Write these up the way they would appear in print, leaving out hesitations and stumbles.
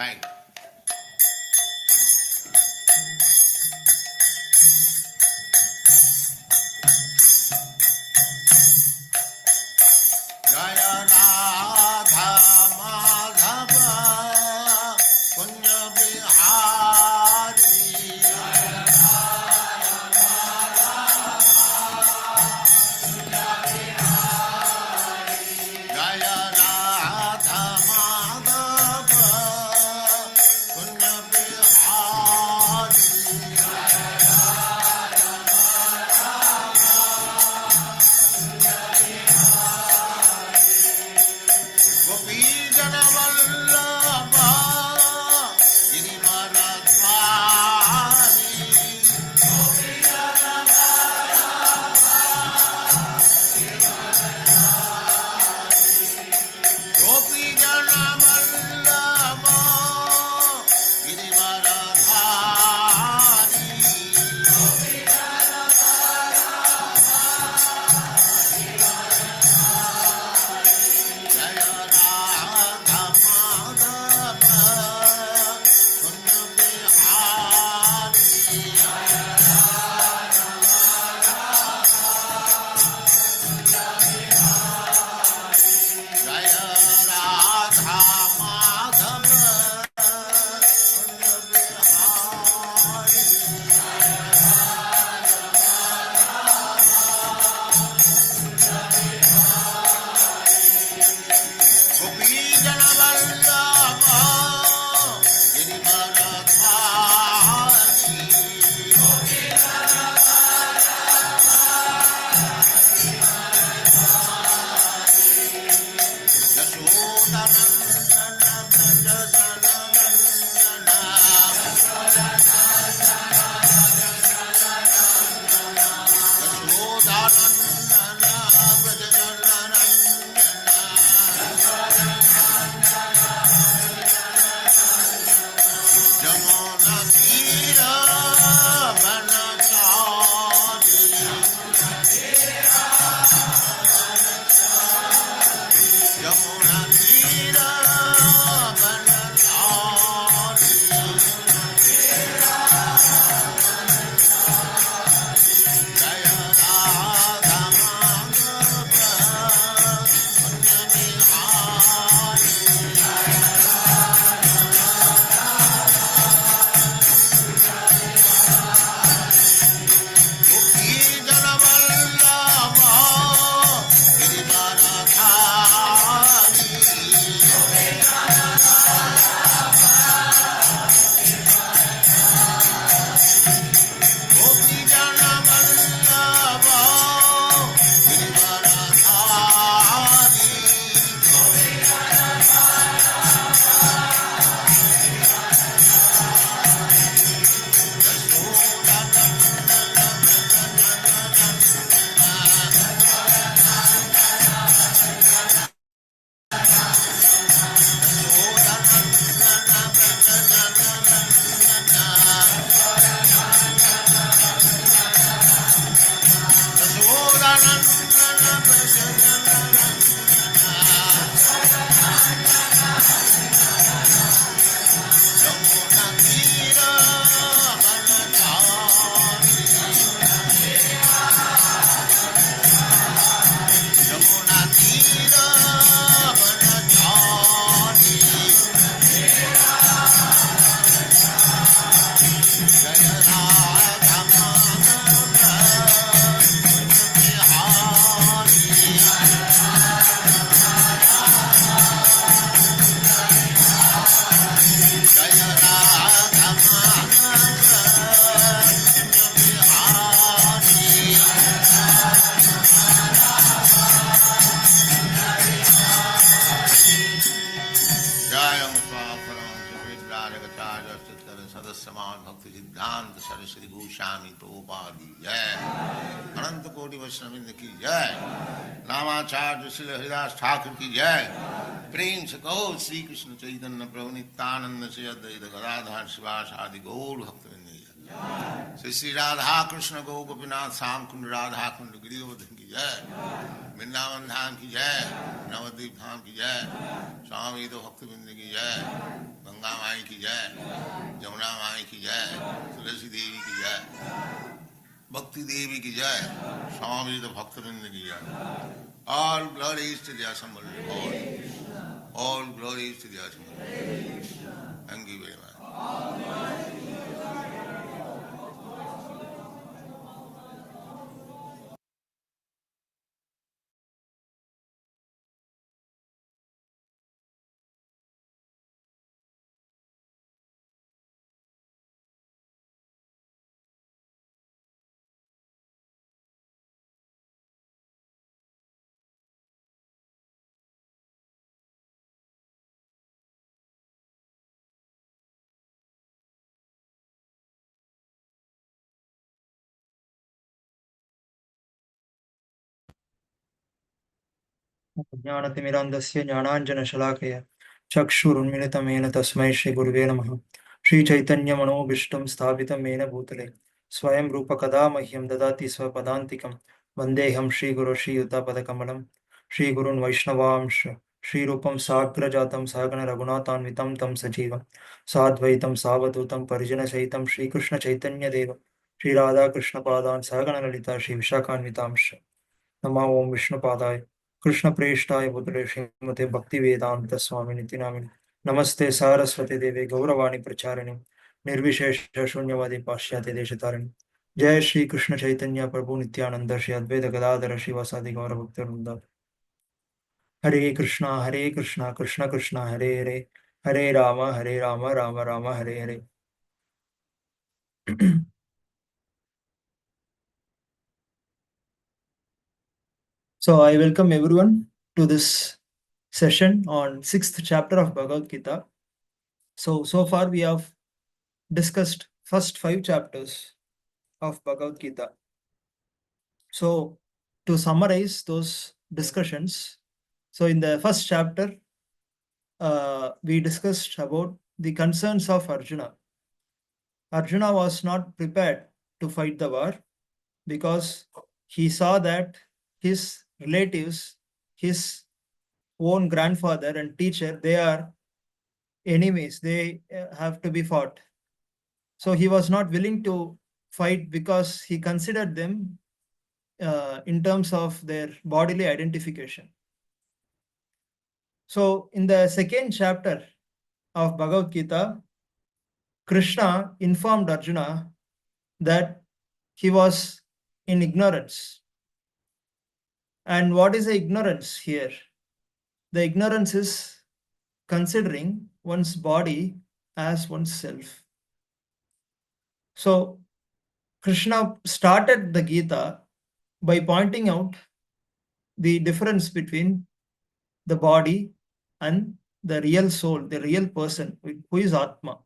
Thank you. Jaya Radha Madhava Punya Bihari Jaya Radha Madhava Punya Bihari Gopi Jana Vallabha Girivaradhari Gopi Jana Vallabha Girivaradhari Jaya Radha Madhava Punya Bihari Jaya Radha Madhava Punya Bihari Gopi Jana Vallabha Girivaradhari Yashodanandana Brajajanandana Yashodanandana Brajajanandana Jamuna Tira Vanachari Jamuna Tira Vanachari Jaya Radha Madhava Punya Bihari Gopi Jana Vallabha Girivaradhari Gopi Jana Vallabha सदस्यमान भक्ति सिद्धांत सरस्वती गोस्वामी प्रभुपाद की जय। अनंत कोटि वैष्णववृंद की जय। नामाचार्य श्री हरिदास ठाकुर की जय। प्रेम से कहो श्री कृष्ण चैतन्य प्रभु नित्यानंद से अद्वैत गदाधर शिवास आदि गौर भक्तवृंद की जय। Shri Shri Radha Krishna Go Gopinath Sam Kund Radha Kund Giri Govardhan ki jai, Vrindavan Dham ki jai, Navadvip Dham ki jai, Swami To Bhakti Vrinda ki jai, Ganga Mai ki jai, Jamuna Mai ki jai, Tulasi Devi ki jai, Bhakti Devi ki jai, Swami To Bhakti Vrinda ki jai. All glories to the assembled Lord. All glories to the assembled Lord. Thank you very much. ज्ञानतिमिरान्धस्य ज्ञानाञ्जनशलाकया चक्षुरुन्मिलितं येन तस्मै श्रीगुरुवे नमः। श्रीचैतन्यमनोभीष्टं स्थापितं येन भूतले स्वयं रूपकदा मह्यं ददाति स्वपदान्तिकं। वन्देऽहं श्रीगुरो श्रीयुतापदकमलं श्रीगुरून् वैष्णवांश श्रीरूपं साग्रजातं सहगणरघुनाथान्वितं तं सजीवं साद्वैतं सावधूतं परिजनसहितं श्रीकृष्णचैतन्यदेवं श्रीराधाकृष्णपादान् सहगणललिता श्रीविशाखान्वितांश। नमः ओं विष्णुपादाय कृष्णप्रेष्ठाय भूतले श्रीमते भक्तिवेदांत स्वामी निति नामिने नमस्ते सारस्वती देवे गौरवाणी प्रचारिणे निर्विशेष शून्यवादी पाश्चात्य देशतारिणे जय श्री कृष्ण चैतन्य प्रभु नित्यानंद श्री अद्वैत गदाधर शिवासादि गौर भक्तवृंद। हरे Krishna Krishna Krishna Hare Hare Hare Ram Ram Ram Hare Hare. So I welcome everyone to this session on 6th chapter of Bhagavad Gita. So far we have discussed first 5 chapters of Bhagavad Gita. So to summarize those discussions, so in the first chapter, we discussed about the concerns of Arjuna. Arjuna was not prepared to fight the war because he saw that his relatives, his own grandfather and teacher, they are enemies. They have to be fought. So he was not willing to fight because he considered them in terms of their bodily identification. So in the second chapter of Bhagavad Gita, Krishna informed Arjuna that he was in ignorance. And what is the ignorance here? The ignorance is considering one's body as one's self. So Krishna started the Gita by pointing out the difference between the body and the real soul, the real person, who is Atma.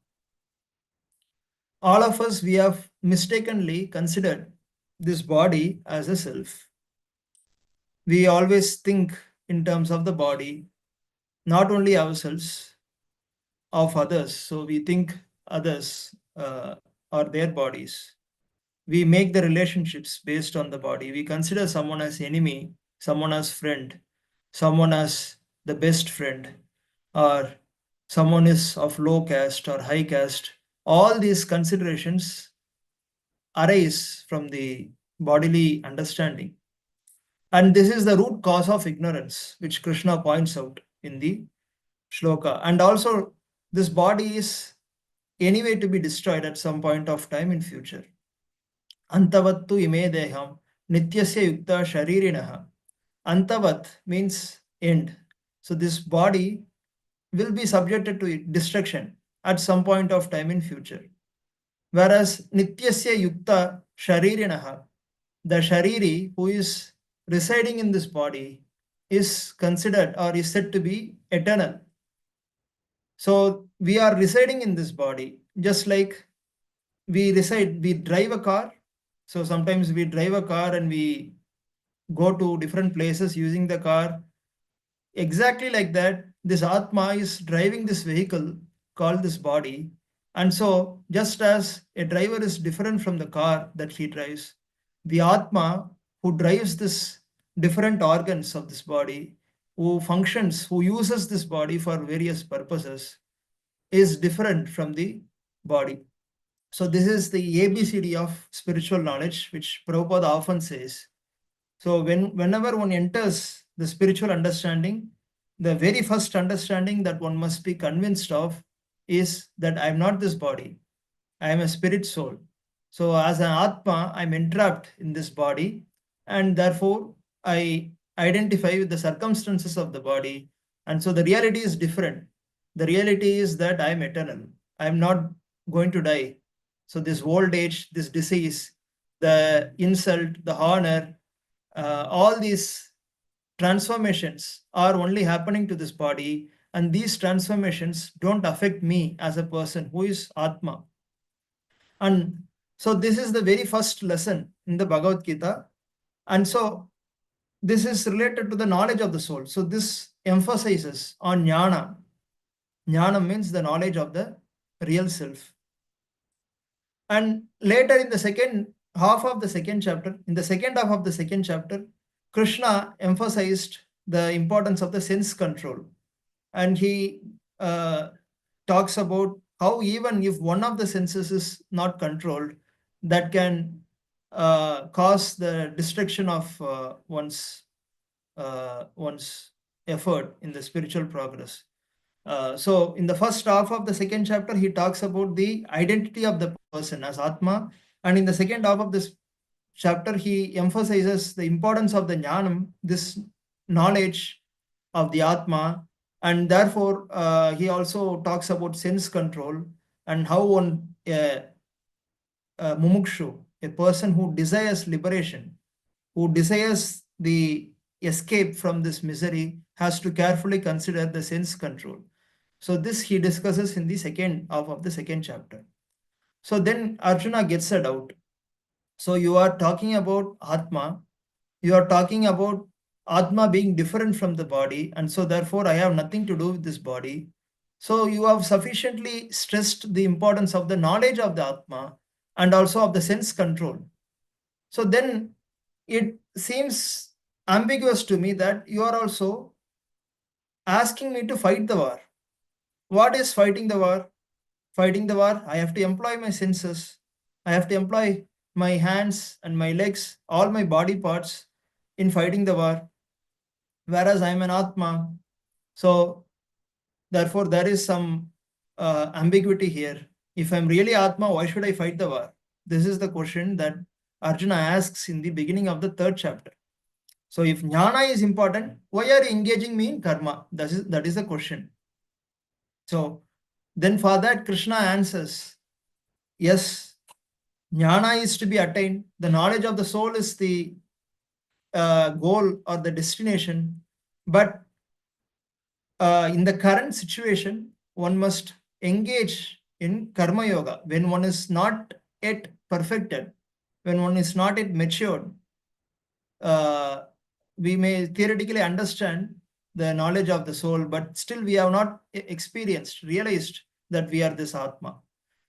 All of us, we have mistakenly considered this body as a self. We always think in terms of the body, not only ourselves, of others. So we think others are their bodies. We make the relationships based on the body. We consider someone as enemy, someone as friend, someone as the best friend, or someone is of low caste or high caste. All these considerations arise from the bodily understanding. And this is the root cause of ignorance, which Krishna points out in the shloka. And also, this body is anyway to be destroyed at some point of time in future. Antavattu ime deham nityasya yukta sharirinaha. Antavat means end. So this body will be subjected to destruction at some point of time in future. Whereas nityasya yukta sharirinaha, the shariri who is residing in this body is considered or is said to be eternal. So we are residing in this body, just like we drive a car. So sometimes we drive a car and we go to different places using the car. Exactly like that, this Atma is driving this vehicle called this body, And so, just as a driver is different from the car that he drives, the Atma who drives this different organs of this body, who functions, who uses this body for various purposes, is different from the body. So, this is the ABCD of spiritual knowledge, which Prabhupada often says. So, whenever one enters the spiritual understanding, the very first understanding that one must be convinced of is that I am not this body. I am a spirit soul. So, as an Atma, I'm entrapped in this body, and therefore I identify with the circumstances of the body. And so the reality is different. The reality is that I am eternal. I am not going to die. So, this old age, this disease, the insult, the honor, all these transformations are only happening to this body, and these transformations don't affect me as a person who is Atma. And so this is the very first lesson in the Bhagavad Gita. And so this is related to the knowledge of the soul. So this emphasizes on jnana. Jnana means the knowledge of the real self. And later in the second half of the second chapter, Krishna emphasized the importance of the sense control. And he talks about how even if one of the senses is not controlled, that can cause the destruction of one's effort in the spiritual progress. So in the first half of the second chapter, he talks about the identity of the person as Atma. And in the second half of this chapter, he emphasizes the importance of the jnanam, this knowledge of the Atma. And therefore, he also talks about sense control and how one mumukshu, a person who desires liberation, who desires the escape from this misery, has to carefully consider the sense control. So this he discusses in the second half of the second chapter. So then Arjuna gets a doubt. So you are talking about Atma, you are talking about Atma being different from the body, and so therefore I have nothing to do with this body. So you have sufficiently stressed the importance of the knowledge of the Atma and also of the sense control. So then it seems ambiguous to me that you are also asking me to fight the war. What is fighting the war? Fighting the war, I have to employ my senses. I have to employ my hands and my legs, all my body parts in fighting the war. Whereas I am an Atma. So therefore there is some ambiguity here. If I'm really Atma, why should I fight the war? This is the question that Arjuna asks in the beginning of the third chapter. So if jnana is important, why are you engaging me in karma? That is the question. So then for that, Krishna answers, yes, jnana is to be attained. The knowledge of the soul is the goal or the destination. But in the current situation, one must engage in karma yoga when one is not yet perfected, when one is not yet matured. We may theoretically understand the knowledge of the soul, but still we have not realized that we are this Atma.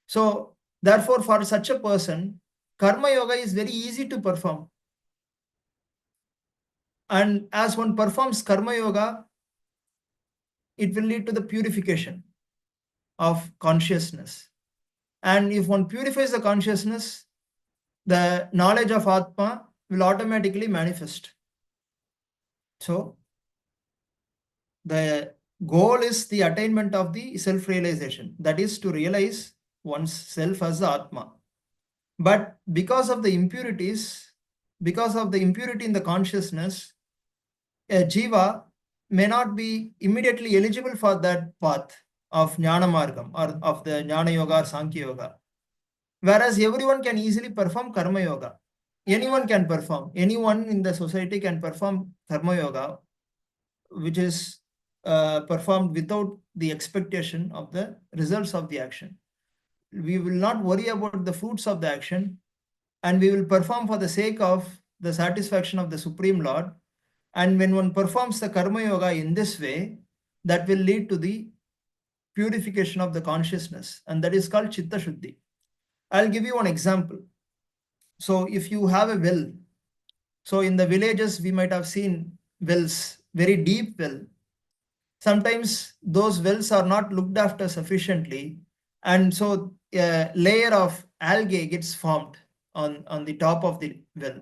So therefore, for such a person, karma yoga is very easy to perform. And as one performs karma yoga, it will lead to the purification of consciousness. And if one purifies the consciousness, the knowledge of Atma will automatically manifest. So the goal is the attainment of the self-realization, that is to realize one's self as the Atma. But because of the impurities, because of the impurity in the consciousness, a jiva may not be immediately eligible for that path of jnana margam or of the jnana yoga or sankhya yoga. Whereas everyone can easily perform karma yoga. Anyone can perform. Anyone in the society can perform karma yoga, which is performed without the expectation of the results of the action. We will not worry about the fruits of the action, and we will perform for the sake of the satisfaction of the Supreme Lord. And when one performs the karma yoga in this way, that will lead to the purification of the consciousness, and that is called Chitta Shuddhi. I'll give you one example. So if you have a well, so in the villages we might have seen wells, very deep well. Sometimes those wells are not looked after sufficiently, and so a layer of algae gets formed on the top of the well.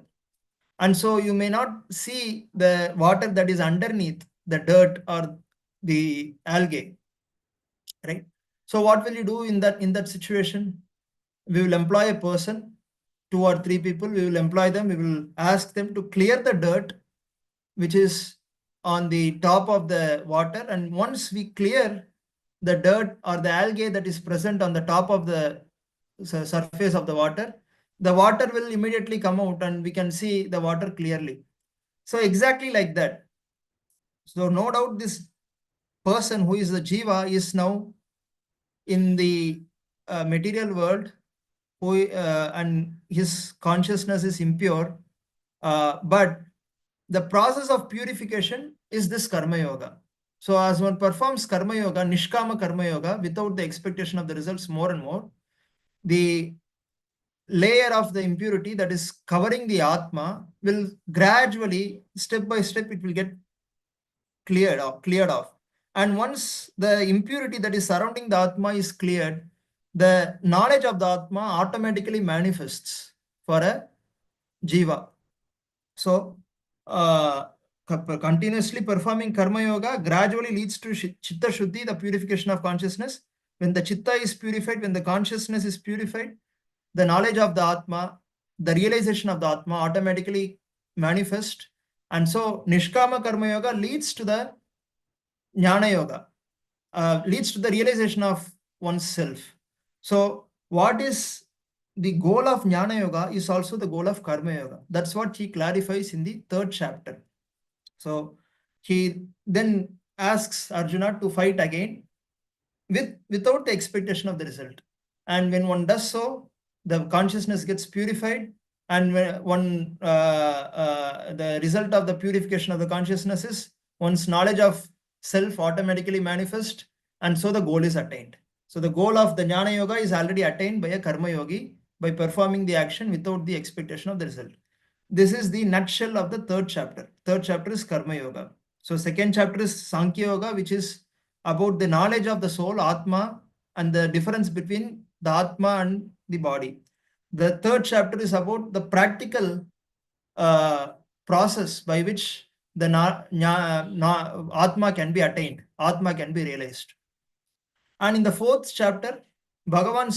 And so you may not see the water that is underneath the dirt or the algae, right? So what will you do in that situation? We will employ a person, 2 or 3 people, we will employ them, we will ask them to clear the dirt which is on the top of the water, and once we clear the dirt or the algae that is present on the top of the surface of the water will immediately come out and we can see the water clearly. So exactly like that. So no doubt this person who is the jiva is now in the material world, who and his consciousness is impure, but the process of purification is this karma yoga. So as one performs karma yoga, nishkama karma yoga, without the expectation of the results more and more, the layer of the impurity that is covering the atma will gradually, step by step, it will get cleared off. And once the impurity that is surrounding the atma is cleared, the knowledge of the atma automatically manifests for a jiva. So continuously performing karma yoga gradually leads to chitta shuddhi, the purification of consciousness. When the chitta is purified, when the consciousness is purified, the knowledge of the atma, the realization of the atma automatically manifest. And so nishkama karma yoga leads to the jnana yoga, leads to the realization of oneself. So what is the goal of jnana yoga is also the goal of karma yoga. That's what he clarifies in the 3rd chapter. So he then asks Arjuna to fight again without the expectation of the result. And when one does so, the consciousness gets purified, and when the result of the purification of the consciousness is one's knowledge of self automatically manifest, and so the goal is attained. So the goal of the jnana yoga is already attained by a karma yogi by performing the action without the expectation of the result. This is the nutshell of the 3rd chapter. 3rd chapter is karma yoga. So 2nd chapter is Sankhya yoga, which is about the knowledge of the soul, atma, and the difference between the atma and the body. The 3rd chapter is about the practical process by which the atma can be attained, atma can be realized. And in the 4th chapter, Bhagavan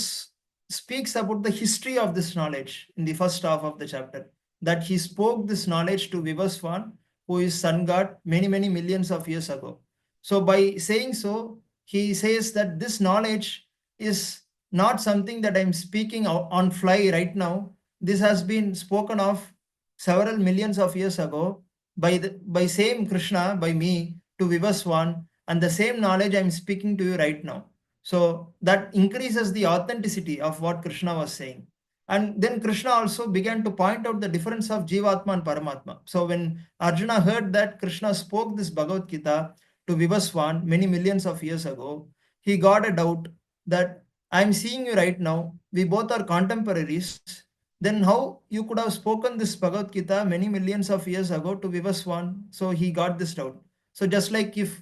speaks about the history of this knowledge in the first half of the chapter, that he spoke this knowledge to Vivaswan, who is sun god, many millions of years ago. So by saying so, he says that this knowledge is not something that I'm speaking on fly right now. This has been spoken of several millions of years ago by same Krishna, by me, to Vivaswan, and the same knowledge I'm speaking to you right now. So that increases the authenticity of what Krishna was saying. And then Krishna also began to point out the difference of Jivatma and Paramatma. So when Arjuna heard that Krishna spoke this Bhagavad Gita to Vivaswan many millions of years ago, he got a doubt that I'm seeing you right now, we both are contemporaries, then how you could have spoken this Bhagavad Gita many millions of years ago to Vivaswan? So he got this doubt. So just like if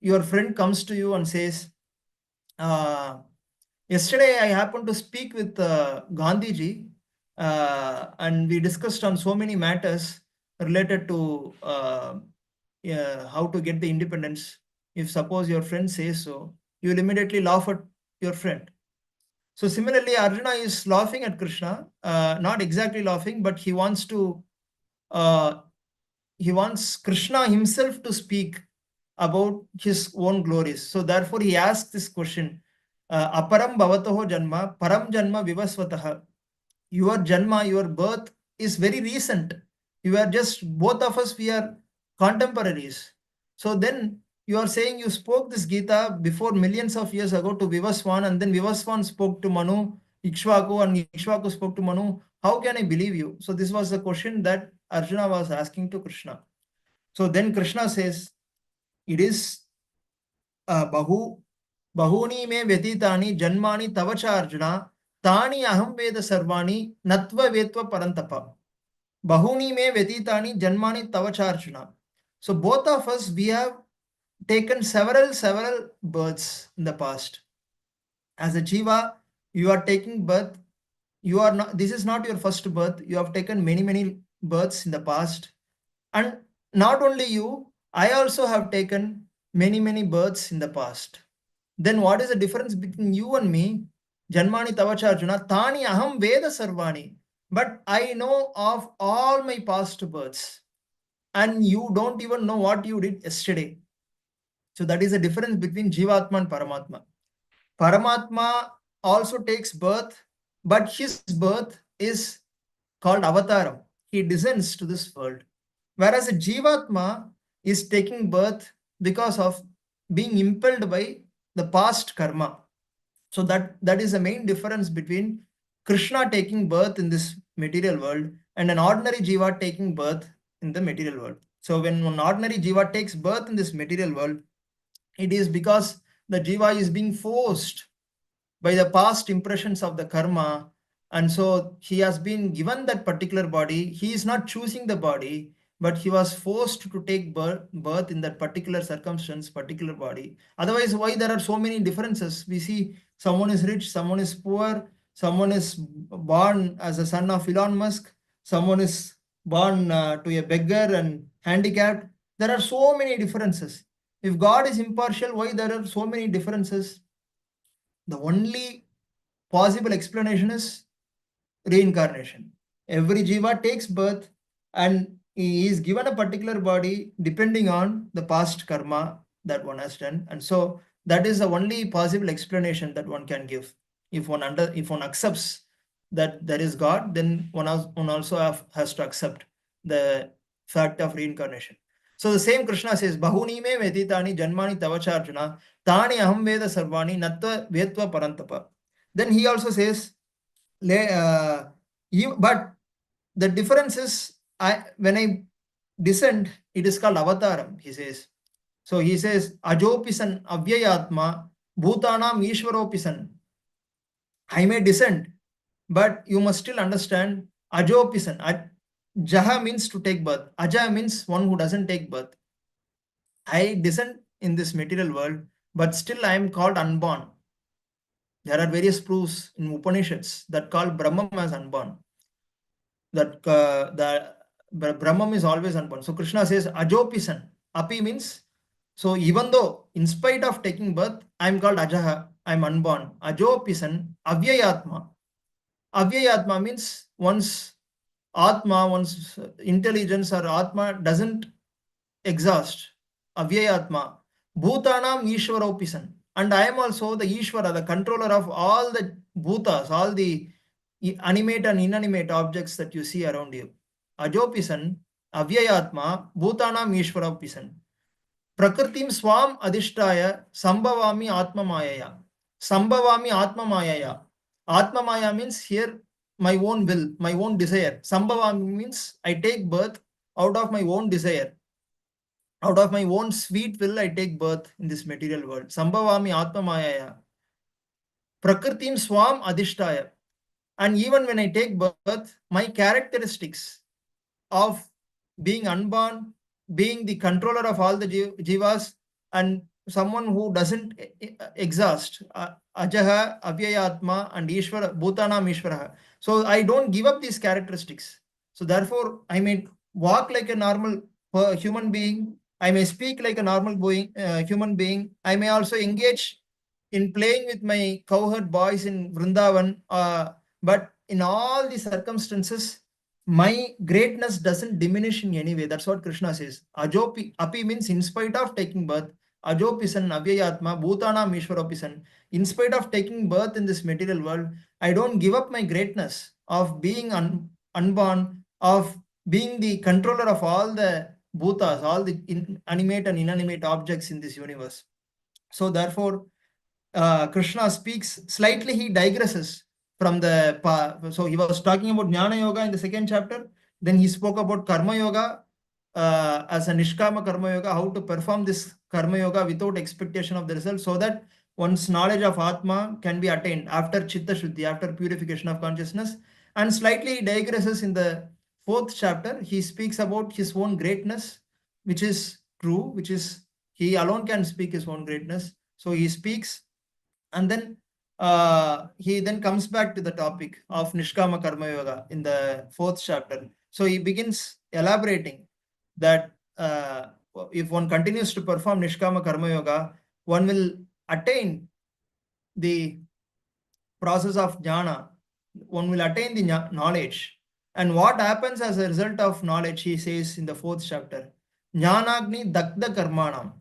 your friend comes to you and says, yesterday I happened to speak with Gandhiji, and we discussed on so many matters related to how to get the independence. If suppose your friend says so, you will immediately laugh at your friend. So similarly, Arjuna is laughing at Krishna, not exactly laughing, but he wants Krishna himself to speak about his own glories. So therefore he asks this question, aparam bhavatoho janma, param janma vivasvatah. Your janma, your birth is very recent. You are just, both of us, we are contemporaries. So then you are saying you spoke this Gita before millions of years ago to Vivaswan, and then Vivaswan spoke to Manu, Ikshvaku, and Ikshvaku spoke to Manu. How can I believe you? So this was the question that Arjuna was asking to Krishna. So then Krishna says, it is Bahu Bahuni me vyatitani janmani tavacha Arjuna tani aham veda sarvani natva vetva parantapa. Bahuni me vyatitani janmani tavacha Arjuna. So both of us, we have taken several births in the past. As a jiva, you are taking birth. You are not. This is not your first birth. You have taken many births in the past, and not only you, I also have taken many births in the past. Then what is the difference between you and me? Janmani tavacha Arjuna tani aham veda sarvani. But I know of all my past births, and you don't even know what you did yesterday. So that is the difference between Jivatma and Paramatma. Paramatma also takes birth, but his birth is called avataram. He descends to this world. Whereas a Jivatma is taking birth because of being impelled by the past karma. So that is the main difference between Krishna taking birth in this material world and an ordinary Jiva taking birth in the material world. So when an ordinary Jiva takes birth in this material world, it is because the Jiva is being forced by the past impressions of the karma, and so he has been given that particular body. He is not choosing the body, but he was forced to take birth in that particular circumstance, particular body. Otherwise, why there are so many differences? We see someone is rich, someone is poor, someone is born as a son of Elon Musk, someone is born to a beggar and handicapped. There are so many differences. If God is impartial, why there are so many differences? The only possible explanation is reincarnation. Every jiva takes birth and he is given a particular body depending on the past karma that one has done. And so that is the only possible explanation that one can give. If one accepts that there is God, then one also has to accept the fact of reincarnation. So the same Krishna says, Bahuni me veditani janmani tavacha Arjuna, tani aham veda sarvani natva vetva parantapa. Then he also says, but the difference is, when I descend, it is called avataram, he says. So he says, ajopisan avyayatma bhutanam ishwaropisan. I may descend, but you must still understand ajopisan. Jaha means to take birth. Aja means one who doesn't take birth. I descend in this material world, but still I am called unborn. There are various proofs in Upanishads that call Brahman as unborn. That the Brahman is always unborn. So Krishna says ajopisan. Api means, so even though in spite of taking birth, I am called ajaha, I am unborn. Ajopisan avyayatma. Avyayatma means one's atma, one's intelligence or atma doesn't exhaust. Avyayatma. Bhutanam ishwaropisan. And I am also the Ishvara, the controller of all the bhutas, all the animate and inanimate objects that you see around you. Ajopisan, avyayatma, bhutanam ishwarapisan. Prakritim swam adhishtaya, sambhavami atma mayaya. Sambhavami atma mayaya. Atma maya means here my own will, my own desire. Sambhavami means I take birth out of my own desire. Out of my own sweet will, I take birth in this material world. Sambhavami atma mayaya. Prakritim swam adhishtaya. And even when I take birth, my characteristics of being unborn, being the controller of all the jivas, and someone who doesn't exhaust, ajaha, avyayatma, and ishvara, bhutanam ishvara. So I don't give up these characteristics. So therefore, I may walk like a normal human being. I may speak like a normal human being. I may also engage in playing with my cowherd boys in Vrindavan. But in all the circumstances, my greatness doesn't diminish in any way. That's what Krishna says. Ajopi, api means in spite of taking birth. Ajopisan, avyayatma, bhutanam ishwaropisan. In spite of taking birth in this material world, I don't give up my greatness of being unborn, of being the controller of all the bhutas, all the animate and inanimate objects in this universe. So therefore, Krishna speaks slightly, he digresses from the, so he was talking about Jnana Yoga in the second chapter, then he spoke about Karma Yoga as a Nishkama Karma Yoga, how to perform this Karma Yoga without expectation of the result, so that one's knowledge of Atma can be attained after Chitta Shuddhi, after purification of consciousness. And slightly digresses in the 4th chapter, he speaks about his own greatness, which is true, which is he alone can speak his own greatness. So he speaks, and then he then comes back to the topic of Nishkama Karma Yoga in the 4th chapter. So he begins elaborating that if one continues to perform Nishkama Karma Yoga, one will attain the process of jnana, one will attain the knowledge. And what happens as a result of knowledge, he says in the 4th chapter, Jnanagni Dakda Karmanam.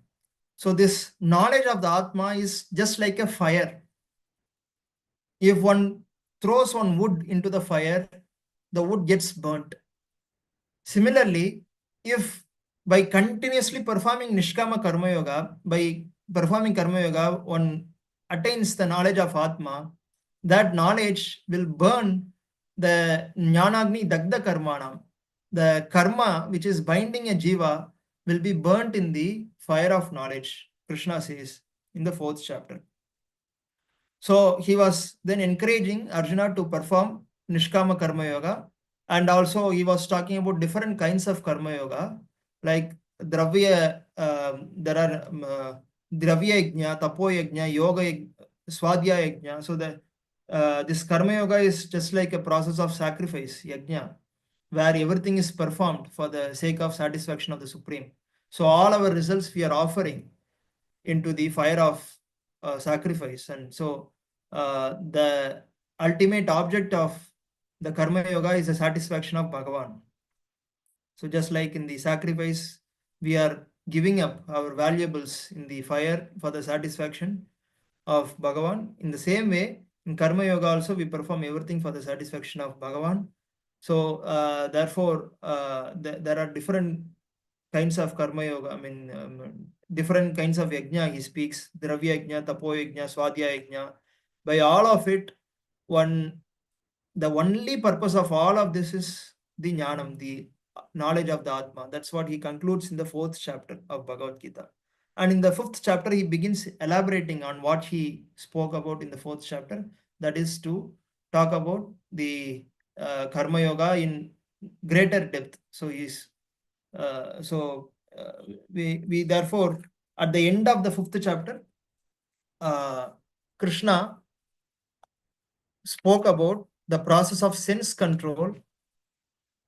So this knowledge of the Atma is just like a fire. If one throws one wood into the fire, the wood gets burnt. Similarly, if by continuously performing Nishkama Karma Yoga, by performing Karma Yoga, one attains the knowledge of Atma, that knowledge will burn the Jnanagni Dagda Karmanam. The karma which is binding a jiva will be burnt in the fire of knowledge, Krishna says in the 4th chapter. So he was then encouraging Arjuna to perform Nishkama Karma Yoga, and also he was talking about different kinds of Karma Yoga, like Dravya, there are Dravya Yajna, Tapo Yajna, Yoga, Swadhyaya Yajna. So this Karma Yoga is just like a process of sacrifice, Yajna, where everything is performed for the sake of satisfaction of the Supreme. So all our results we are offering into the fire of sacrifice. And so the ultimate object of the Karma Yoga is the satisfaction of Bhagavan. So just like in the sacrifice, we are giving up our valuables in the fire for the satisfaction of Bhagavan. In the same way, in Karma Yoga also, we perform everything for the satisfaction of Bhagavan. So therefore, there are different kinds of Karma Yoga. I mean, different kinds of Yajna he speaks. Dravya Yajna, Tapo Yajna, Swadhyaya Yajna. By all of it, the only purpose of all of this is the Jnanam, the knowledge of the Atma. That's what he concludes in the 4th chapter of Bhagavad Gita. And in the 5th chapter, he begins elaborating on what he spoke about in the 4th chapter. That is to talk about the Karma Yoga in greater depth. So we therefore, at the end of the 5th chapter, Krishna spoke about the process of sense control.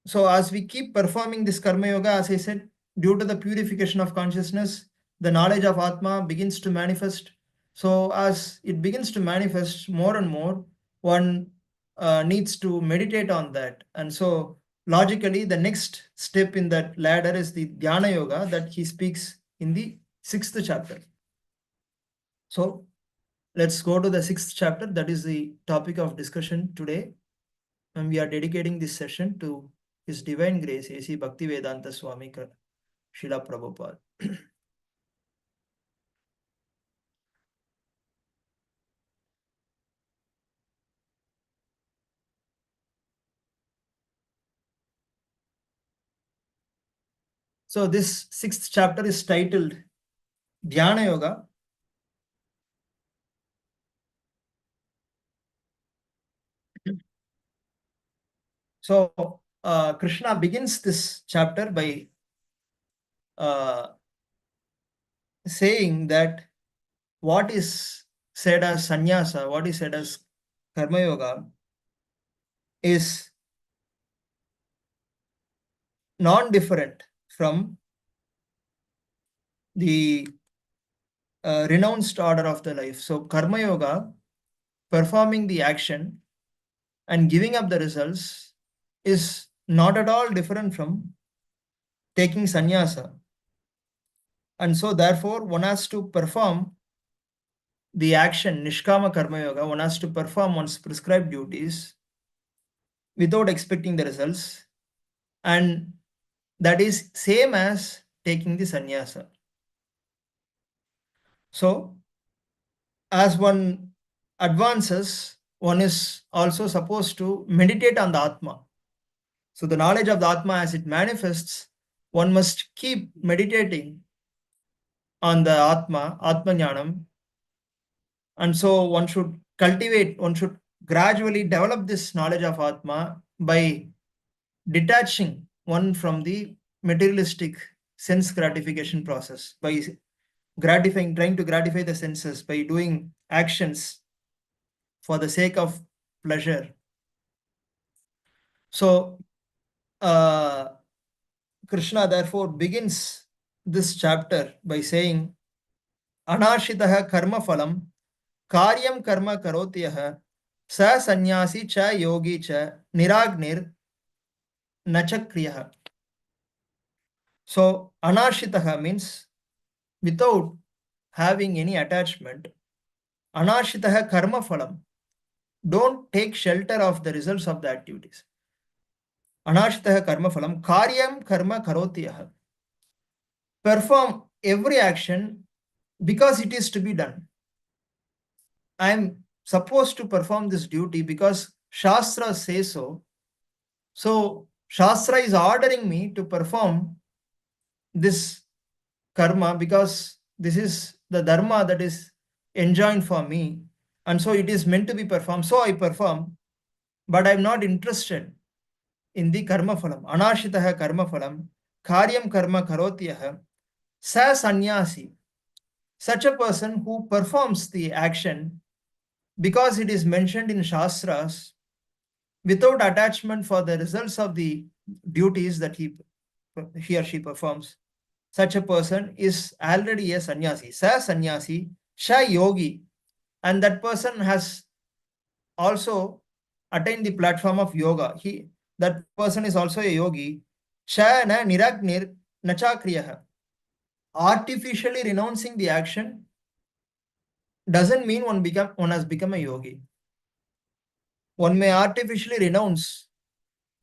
So as we keep performing this Karma Yoga, as I said, due to the purification of consciousness, the knowledge of Atma begins to manifest. So as it begins to manifest more and more, one needs to meditate on that. And so logically, the next step in that ladder is the Dhyana Yoga that he speaks in the 6th chapter. So let's go to the 6th chapter. That is the topic of discussion today. And we are dedicating this session to His Divine Grace, A.C. Bhaktivedanta Swami Srila Prabhupada. So this 6th chapter is titled Dhyana Yoga. So Krishna begins this chapter by saying that what is said as sannyasa, what is said as karma yoga, is non-different from the renounced order of the life. So karma yoga, performing the action and giving up the results, is not at all different from taking sannyasa. And so therefore one has to perform the action, Nishkama Karma Yoga, one has to perform one's prescribed duties without expecting the results, and that is same as taking the sannyasa. So as one advances, one is also supposed to meditate on the Atma. So the knowledge of the Atma as it manifests, one must keep meditating on the Atma, Atma Jnanam, And so one should gradually develop this knowledge of Atma by detaching one from the materialistic sense gratification process, by trying to gratify the senses, by doing actions for the sake of pleasure. So Krishna therefore begins this chapter by saying, Anashitaha karma phalam karyam karma karotyah sa sannyasi cha yogi cha niragnir nachakriyah. So anashitaha means without having any attachment. Anashitaha karma phalam. Don't take shelter of the results of the activities. Anashitaha karma phalam karyam karma karotyah. Perform every action because it is to be done. I am supposed to perform this duty because Shastra says so. So Shastra is ordering me to perform this karma because this is the dharma that is enjoined for me. And so it is meant to be performed. So I perform, but I am not interested in the karma phalam. Anashitaha karma phalam, karyam karma karotyah, sa sannyasi. Such a person who performs the action because it is mentioned in Shastras without attachment for the results of the duties that he or she performs, such a person is already a sannyasi. Sa sannyasi, sha yogi. And that person has also attained the platform of yoga. That person is also a yogi. Sha na niragnir nachakriyah. Artificially renouncing the action doesn't mean one has become a yogi. One may artificially renounce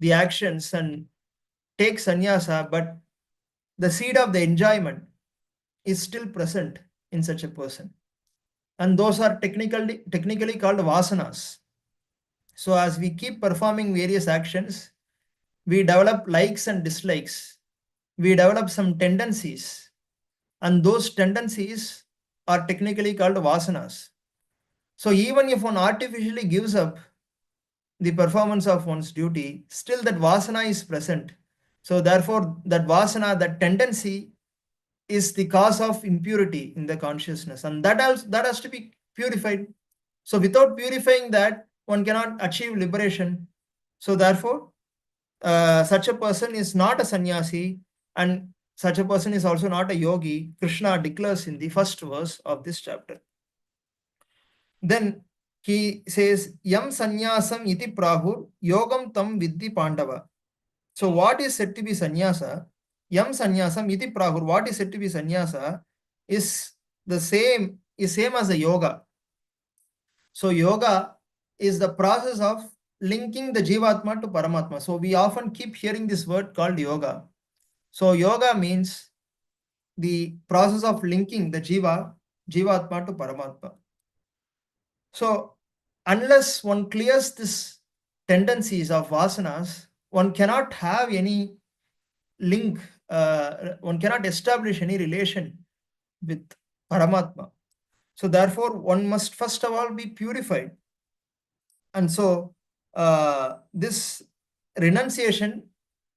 the actions and take sannyasa, but the seed of the enjoyment is still present in such a person. And those are technically called vasanas. So as we keep performing various actions, we develop likes and dislikes. We develop some tendencies. And those tendencies are technically called vasanas. So even if one artificially gives up the performance of one's duty, still that vasana is present. So therefore, that vasana, that tendency is the cause of impurity in the consciousness, and that has to be purified. So without purifying that, one cannot achieve liberation. So therefore, such a person is not a sannyasi, and such a person is also not a yogi. Krishna declares in the first verse of this chapter. Then he says, Yam sannyasam iti prahur yogam tam vidhi pandava. So what is said to be sannyasa? Yam sannyasam iti prahur. What is said to be sannyasa is same as a yoga. So yoga is the process of linking the jivatma to paramatma. So we often keep hearing this word called yoga. So yoga means the process of linking the jivatma to paramatma. So unless one clears this tendencies of vasanas, one cannot have any link, one cannot establish any relation with Paramatma. So therefore, one must first of all be purified. And so this renunciation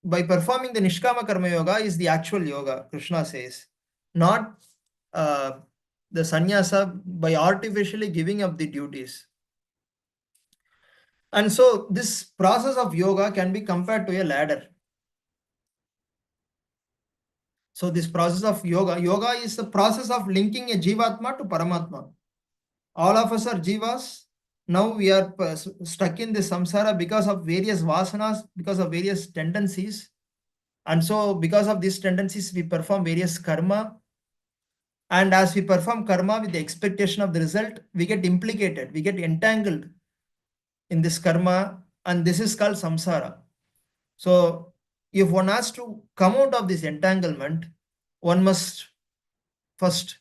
by performing the Nishkama Karma Yoga is the actual yoga, Krishna says, not the sannyasa by artificially giving up the duties. And so this process of yoga can be compared to a ladder. So this process of yoga is the process of linking a jivatma to paramatma. All of us are jivas. Now we are stuck in this samsara because of various vasanas, because of various tendencies. And so because of these tendencies, we perform various karma. And as we perform karma with the expectation of the result, we get implicated, we get entangled in this karma, and this is called samsara. So if one has to come out of this entanglement, one must first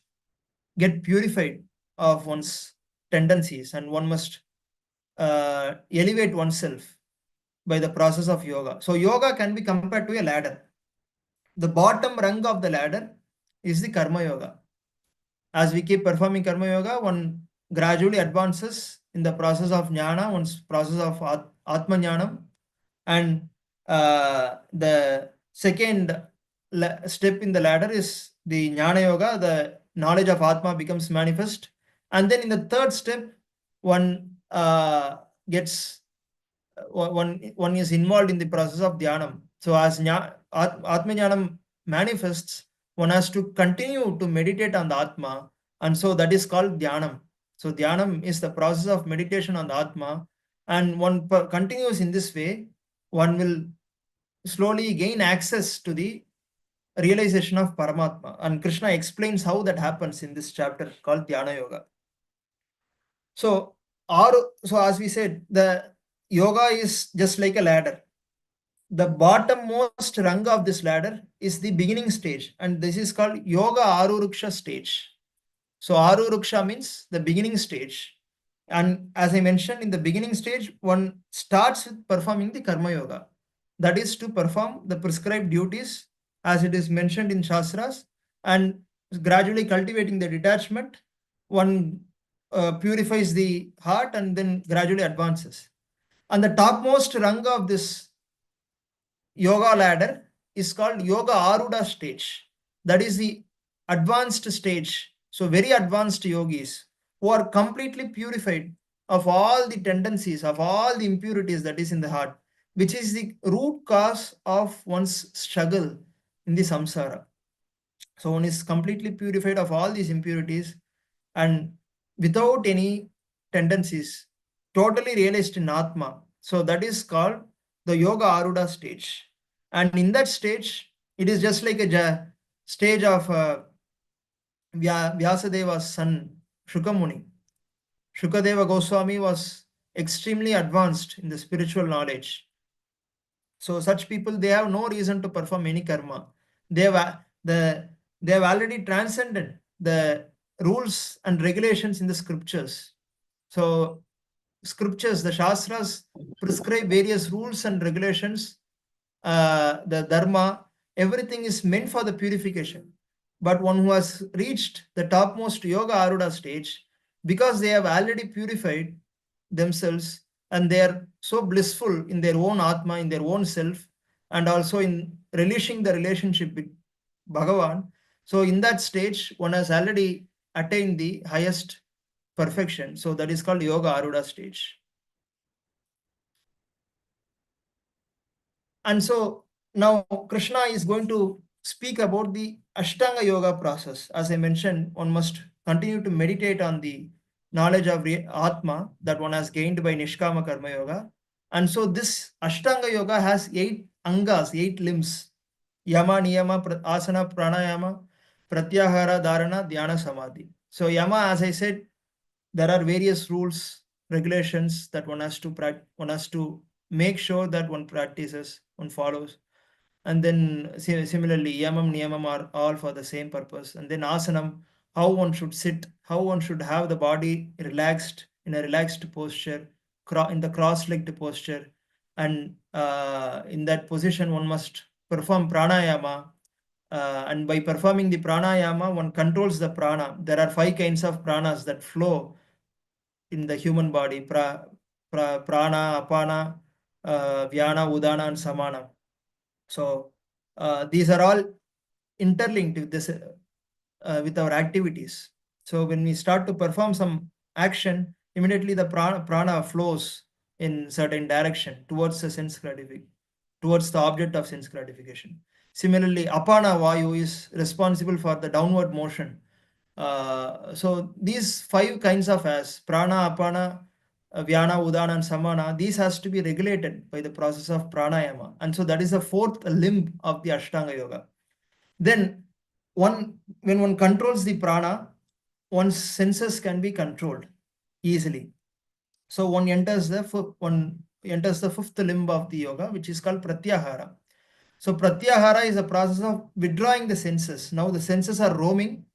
get purified of one's tendencies, and one must elevate oneself by the process of yoga. So yoga can be compared to a ladder. The bottom rung of the ladder is the karma yoga. As we keep performing karma yoga, one gradually advances in the process of jnana, one's process of atma jnanam, and the second step in the ladder is the jnana yoga. The knowledge of atma becomes manifest, and then in the third step, one gets one is involved in the process of dhyanam. So as atma jnanam manifests, one has to continue to meditate on the atma, and so that is called dhyanam. So dhyanam is the process of meditation on the atma, and one continues in this way, one will slowly gain access to the realization of Paramatma. And Krishna explains how that happens in this chapter called Dhyana Yoga. So as we said, the yoga is just like a ladder. The bottommost rung of this ladder is the beginning stage, and this is called Yoga Aruruksha stage. So Aruruksha means the beginning stage. And as I mentioned, in the beginning stage, one starts with performing the Karma Yoga. That is to perform the prescribed duties as it is mentioned in Shastras, and gradually cultivating the detachment, one purifies the heart and then gradually advances. And the topmost rung of this yoga ladder is called Yoga Aruda stage. That is the advanced stage. So very advanced yogis who are completely purified of all the tendencies, of all the impurities that is in the heart, which is the root cause of one's struggle in the samsara. So one is completely purified of all these impurities and without any tendencies, totally realized in Atma. So that is called the Yoga Aruda stage. And in that stage, it is just like a stage of Vyasadeva's son, Shukamuni. Shukadeva Goswami was extremely advanced in the spiritual knowledge. So such people, they have no reason to perform any karma. They have already transcended the rules and regulations in the scriptures. So scriptures, the Shastras prescribe various rules and regulations, the dharma, everything is meant for the purification. But one who has reached the topmost Yoga Aruda stage, because they have already purified themselves and they are so blissful in their own Atma, in their own self, and also in relishing the relationship with Bhagavan. So in that stage, one has already attained the highest perfection. So that is called Yoga Aruda stage. And so now Krishna is going to speak about the Ashtanga Yoga process. As I mentioned, one must continue to meditate on the knowledge of Atma that one has gained by Nishkama Karma Yoga. And so this Ashtanga Yoga has 8 angas, 8 limbs: Yama, Niyama, Asana, Pranayama, Pratyahara, Dharana, Dhyana, Samadhi. So Yama, as I said, there are various rules, regulations that one has to make sure that one practices, one follows. And then similarly, yamam, niyamam are all for the same purpose. And then asanam, how one should sit, how one should have the body relaxed in a relaxed posture, in the cross-legged posture. And in that position, one must perform pranayama. And by performing the pranayama, one controls the prana. There are 5 kinds of pranas that flow in the human body: prana, apana, vyana, udana, and samana. So these are all interlinked with this, with our activities. So when we start to perform some action, immediately the prana flows in certain direction towards the sense gratification, towards the object of sense gratification. Similarly, apana vayu is responsible for the downward motion. So these 5 kinds of as prana, apana, vyana, udana, and samana, these has to be regulated by the process of pranayama. And so that is the 4th limb of the Ashtanga Yoga. Then when one controls the prana, one's senses can be controlled easily. So one enters the 5th limb of the yoga, which is called pratyahara. So pratyahara is a process of withdrawing the senses. Now the senses are roaming,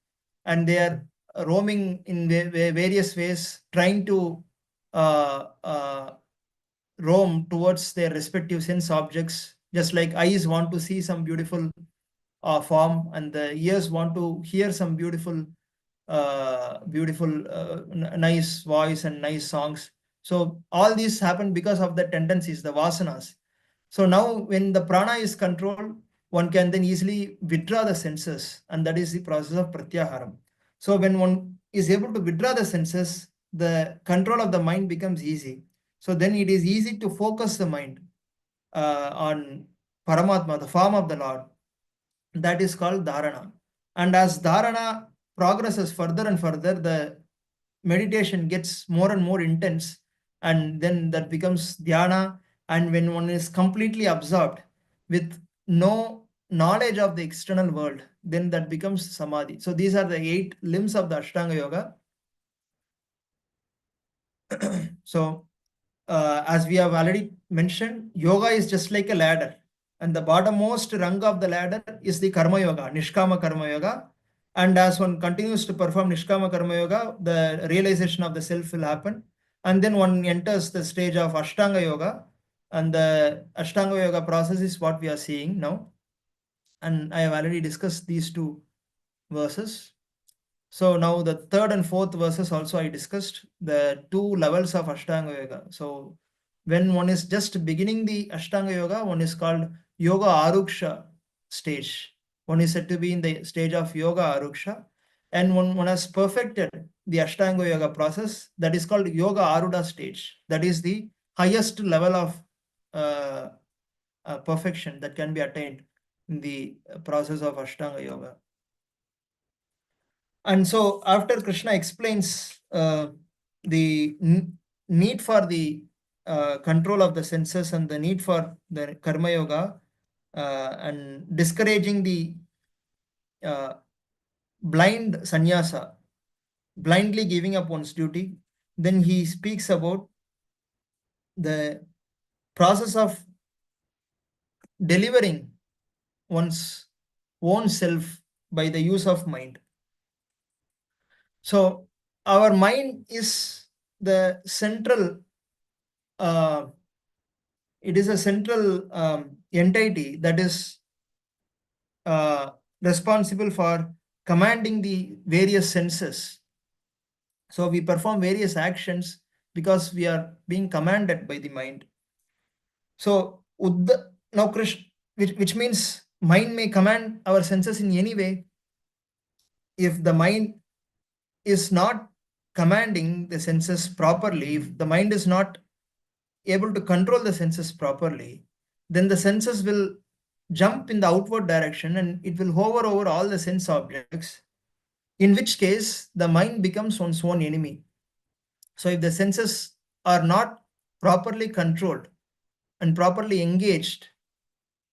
and they are roaming in various ways, trying to roam towards their respective sense objects. Just like eyes want to see some beautiful form, and the ears want to hear some beautiful beautiful, nice voice and nice songs. So all these happen because of the tendencies, the vasanas. So now when the prana is controlled, one can then easily withdraw the senses, and that is the process of pratyaharam. So when one is able to withdraw the senses, the control of the mind becomes easy. So then it is easy to focus the mind on Paramatma, the form of the Lord. That is called dharana. And as dharana progresses further and further, the meditation gets more and more intense, and then that becomes dhyana. And when one is completely absorbed with no knowledge of the external world, then that becomes samadhi. So these are the 8 limbs of the Ashtanga Yoga. So as we have already mentioned, yoga is just like a ladder, and the bottommost rung of the ladder is the karma yoga, nishkama karma yoga. And as one continues to perform nishkama karma yoga, the realization of the self will happen, and then one enters the stage of ashtanga yoga, and the ashtanga yoga process is what we are seeing now. And I have already discussed these 2 verses. So now the 3rd and 4th verses also I discussed the 2 levels of Ashtanga Yoga. So when one is just beginning the Ashtanga Yoga, one is called Yoga Aruksha stage. One is said to be in the stage of Yoga Aruksha. And one has perfected the Ashtanga Yoga process, that is called Yoga Aruda stage. That is the highest level of perfection that can be attained in the process of Ashtanga Yoga. And so after Krishna explains the need for the control of the senses and the need for the karma yoga, and discouraging the blind sannyasa, blindly giving up one's duty, then he speaks about the process of delivering one's own self by the use of mind. So our mind is the central, it is a central entity that is responsible for commanding the various senses. So we perform various actions because we are being commanded by the mind. So now Krishna, which means mind may command our senses in any way. If the mind is not commanding the senses properly, if the mind is not able to control the senses properly, then the senses will jump in the outward direction and it will hover over all the sense objects, in which case the mind becomes one's own enemy. So if the senses are not properly controlled and properly engaged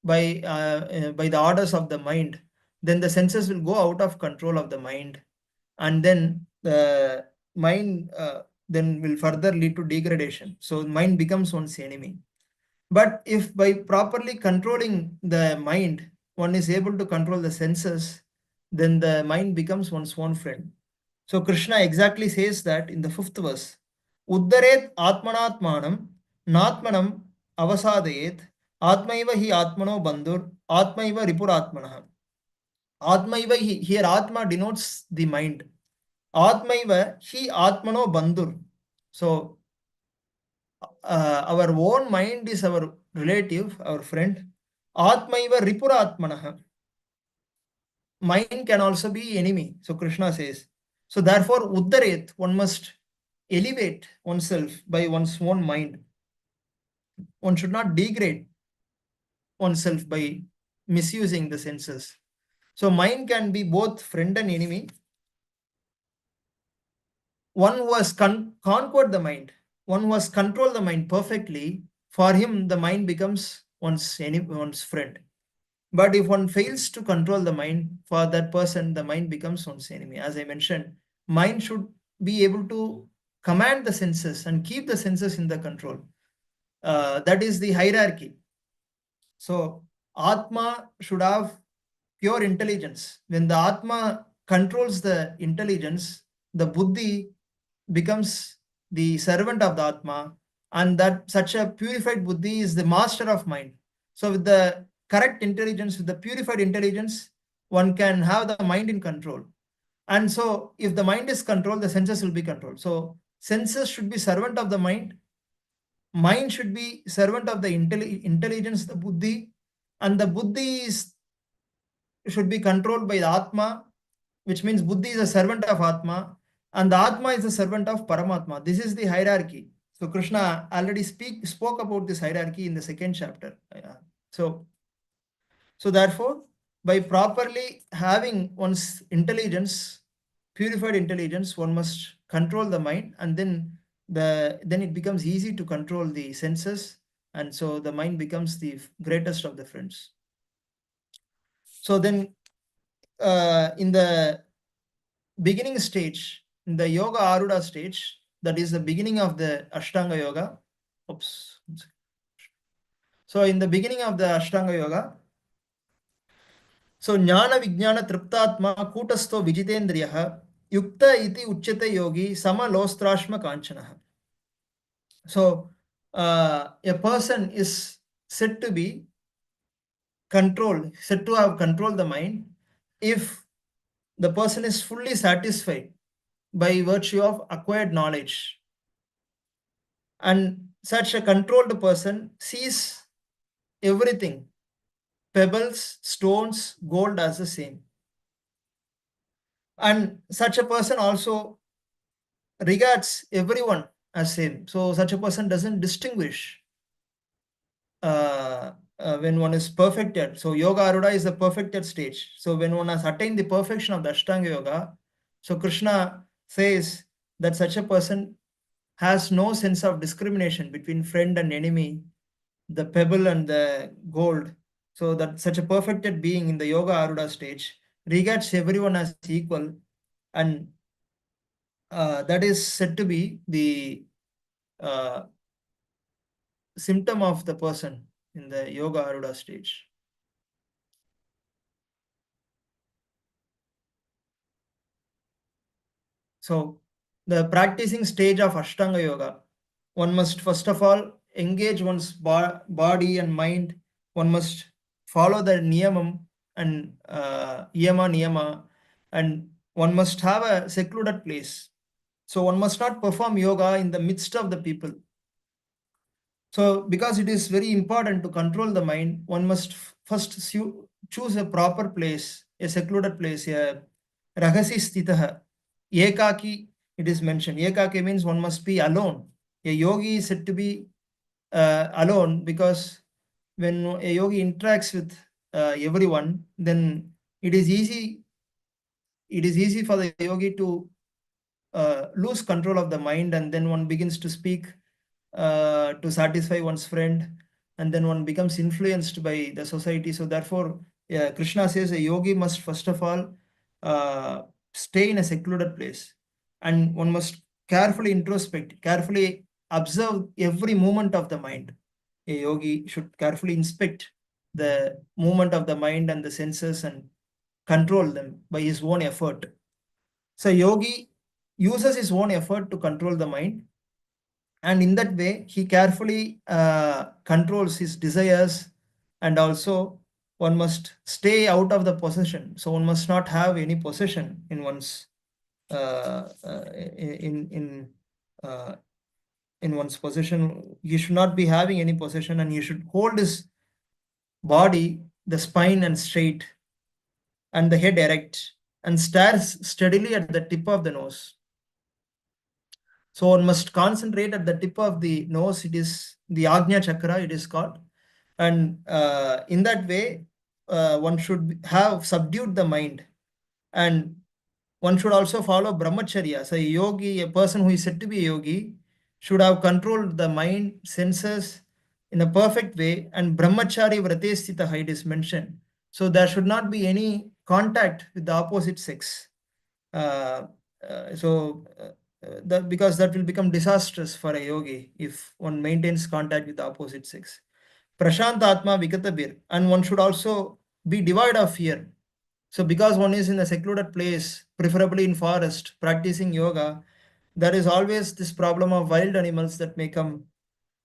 by the orders of the mind, then the senses will go out of control of the mind, and then the mind then will further lead to degradation. So mind becomes one's enemy. But if by properly controlling the mind, one is able to control the senses, then the mind becomes one's own friend. So Krishna exactly says that in the 5th verse. Uddaret atmanatmanam natmanam avasadayet atmaiva hi atmano bandhur atmaiva ripuratmanah. Atmaiva hi, here atma denotes the mind. Atmaiva hi atmano bandhur. So our own mind is our relative, our friend. Atmaiva ripuratmanah. Mind can also be enemy. So Krishna says. So therefore, uddaret, one must elevate oneself by one's own mind. One should not degrade oneself by misusing the senses. So mind can be both friend and enemy. One who has conquered the mind, one who has controlled the mind perfectly, for him the mind becomes one's enemy, one's friend. But if one fails to control the mind, for that person the mind becomes one's enemy. As I mentioned, mind should be able to command the senses and keep the senses in the control. That is the hierarchy. So Atma should have pure intelligence. When the Atma controls the intelligence, the Buddhi becomes the servant of the Atma, and that such a purified Buddhi is the master of mind. So with the correct intelligence, with the purified intelligence, one can have the mind in control. And so if the mind is controlled, the senses will be controlled. So senses should be servant of the mind. Mind should be servant of the intelligence, the buddhi, and the buddhi should be controlled by the Atma, which means buddhi is a servant of Atma, and the Atma is the servant of Paramatma. This is the hierarchy. So Krishna already spoke about this hierarchy in the second chapter. So therefore, by properly having one's intelligence, purified intelligence, one must control the mind, and then it becomes easy to control the senses, and so the mind becomes the greatest of the friends. So then in the beginning stage, in the yoga aruda stage, that is the beginning of the Ashtanga yoga. So in the beginning of the Ashtanga yoga, so jnana vijnana triptatma kutasto vijitendriyaha yukta iti uchyate yogi sama lostrashma kanchanaha. So a person is said to be controlled, said to have controlled the mind if the person is fully satisfied by virtue of acquired knowledge. And such a controlled person sees everything, pebbles, stones, gold, as the same. And such a person also regards everyone as same. So such a person doesn't distinguish when one is perfected. So yoga aruda is the perfected stage. So when one has attained the perfection of the Ashtanga yoga, so Krishna says that such a person has no sense of discrimination between friend and enemy, the pebble and the gold. So that such a perfected being in the yoga aruda stage regards everyone as equal, and that is said to be the symptom of the person in the yoga aruda stage. So the practicing stage of Ashtanga yoga, one must first of all engage one's body and mind. One must follow the niyamam and yama niyama, and one must have a secluded place. So one must not perform yoga in the midst of the people. So because it is very important to control the mind, one must first choose a proper place, a secluded place, a rahasi sthitaha. Ekaki, it is mentioned. Ekaki means one must be alone. A yogi is said to be alone because when a yogi interacts with everyone, then it is easy for the yogi to lose control of the mind, and then one begins to speak to satisfy one's friend, and then one becomes influenced by the society. So therefore, Krishna says a yogi must first of all stay in a secluded place, and one must carefully introspect, carefully observe every movement of the mind. A yogi should carefully inspect the movement of the mind and the senses and control them by his own effort. So yogi uses his own effort to control the mind, and in that way he carefully controls his desires, and also one must stay out of the possession. So one must not have any possession in one's in one's possession. He should not be having any possession, and he should hold his body, the spine and straight, and the head erect, and stares steadily at the tip of the nose. So one must concentrate at the tip of the nose. It is the Agnya Chakra, it is called. And in that way, one should have subdued the mind. And one should also follow brahmacharya. So a yogi, a person who is said to be a yogi, should have controlled the mind, senses in a perfect way. And brahmachari vratesthitaha, it is mentioned. So there should not be any contact with the opposite sex. Because that will become disastrous for a yogi if one maintains contact with the opposite sex. Prashant Atma Vikatabir, and one should also be devoid of fear. So because one is in a secluded place, preferably in forest, practicing yoga, there is always this problem of wild animals that may come.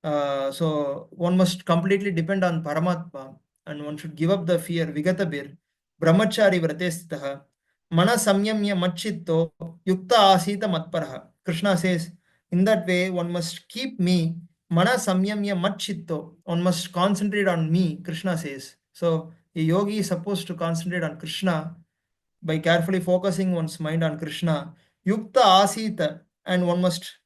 So one must completely depend on Paramatma, and one should give up the fear. Vigatabir, Brahmachari Vratestitaha. mana samyamya machitto yukta asita matparaha. Krishna says, in that way, one must keep me, mana samyamya machitto, one must concentrate on me, Krishna says. So, a yogi is supposed to concentrate on Krishna by carefully focusing one's mind on Krishna. Yukta asita, and one must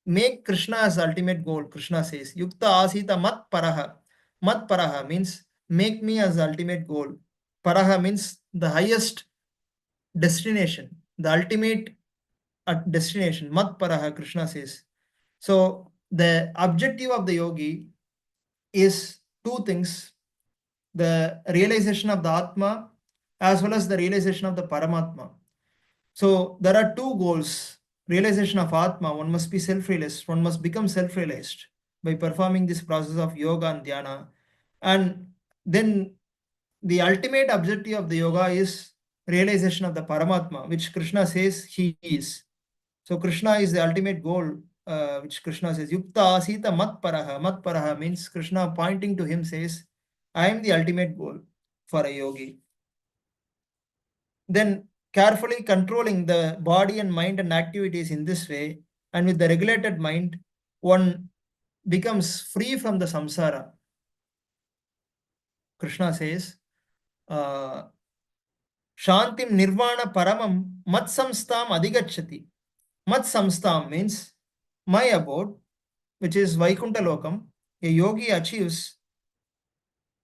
make Krishna as ultimate goal, Krishna says. Yukta asita mat paraha. Mat paraha means make me as ultimate goal. Paraha means the highest destination, the ultimate destination. Mat paraha, Krishna says. So the objective of the yogi is two things: the realization of the Atma as well as the realization of the Paramatma. So there are two goals: realization of Atma. One must be self-realized. One must become self-realized by performing this process of yoga and dhyana. And then the ultimate objective of the yoga is realization of the Paramatma, which Krishna says he is. So Krishna is the ultimate goal, which Krishna says, Yukta Asita Mat Paraha. Mat Paraha means Krishna pointing to him says, I am the ultimate goal for a yogi. Then carefully controlling the body and mind and activities in this way, and with the regulated mind, one becomes free from the samsara. Krishna says, Shantim Nirvana Paramam Mat Samstam Adigachati. Mat Samstam means my abode, which is Vaikuntha Lokam. A yogi achieves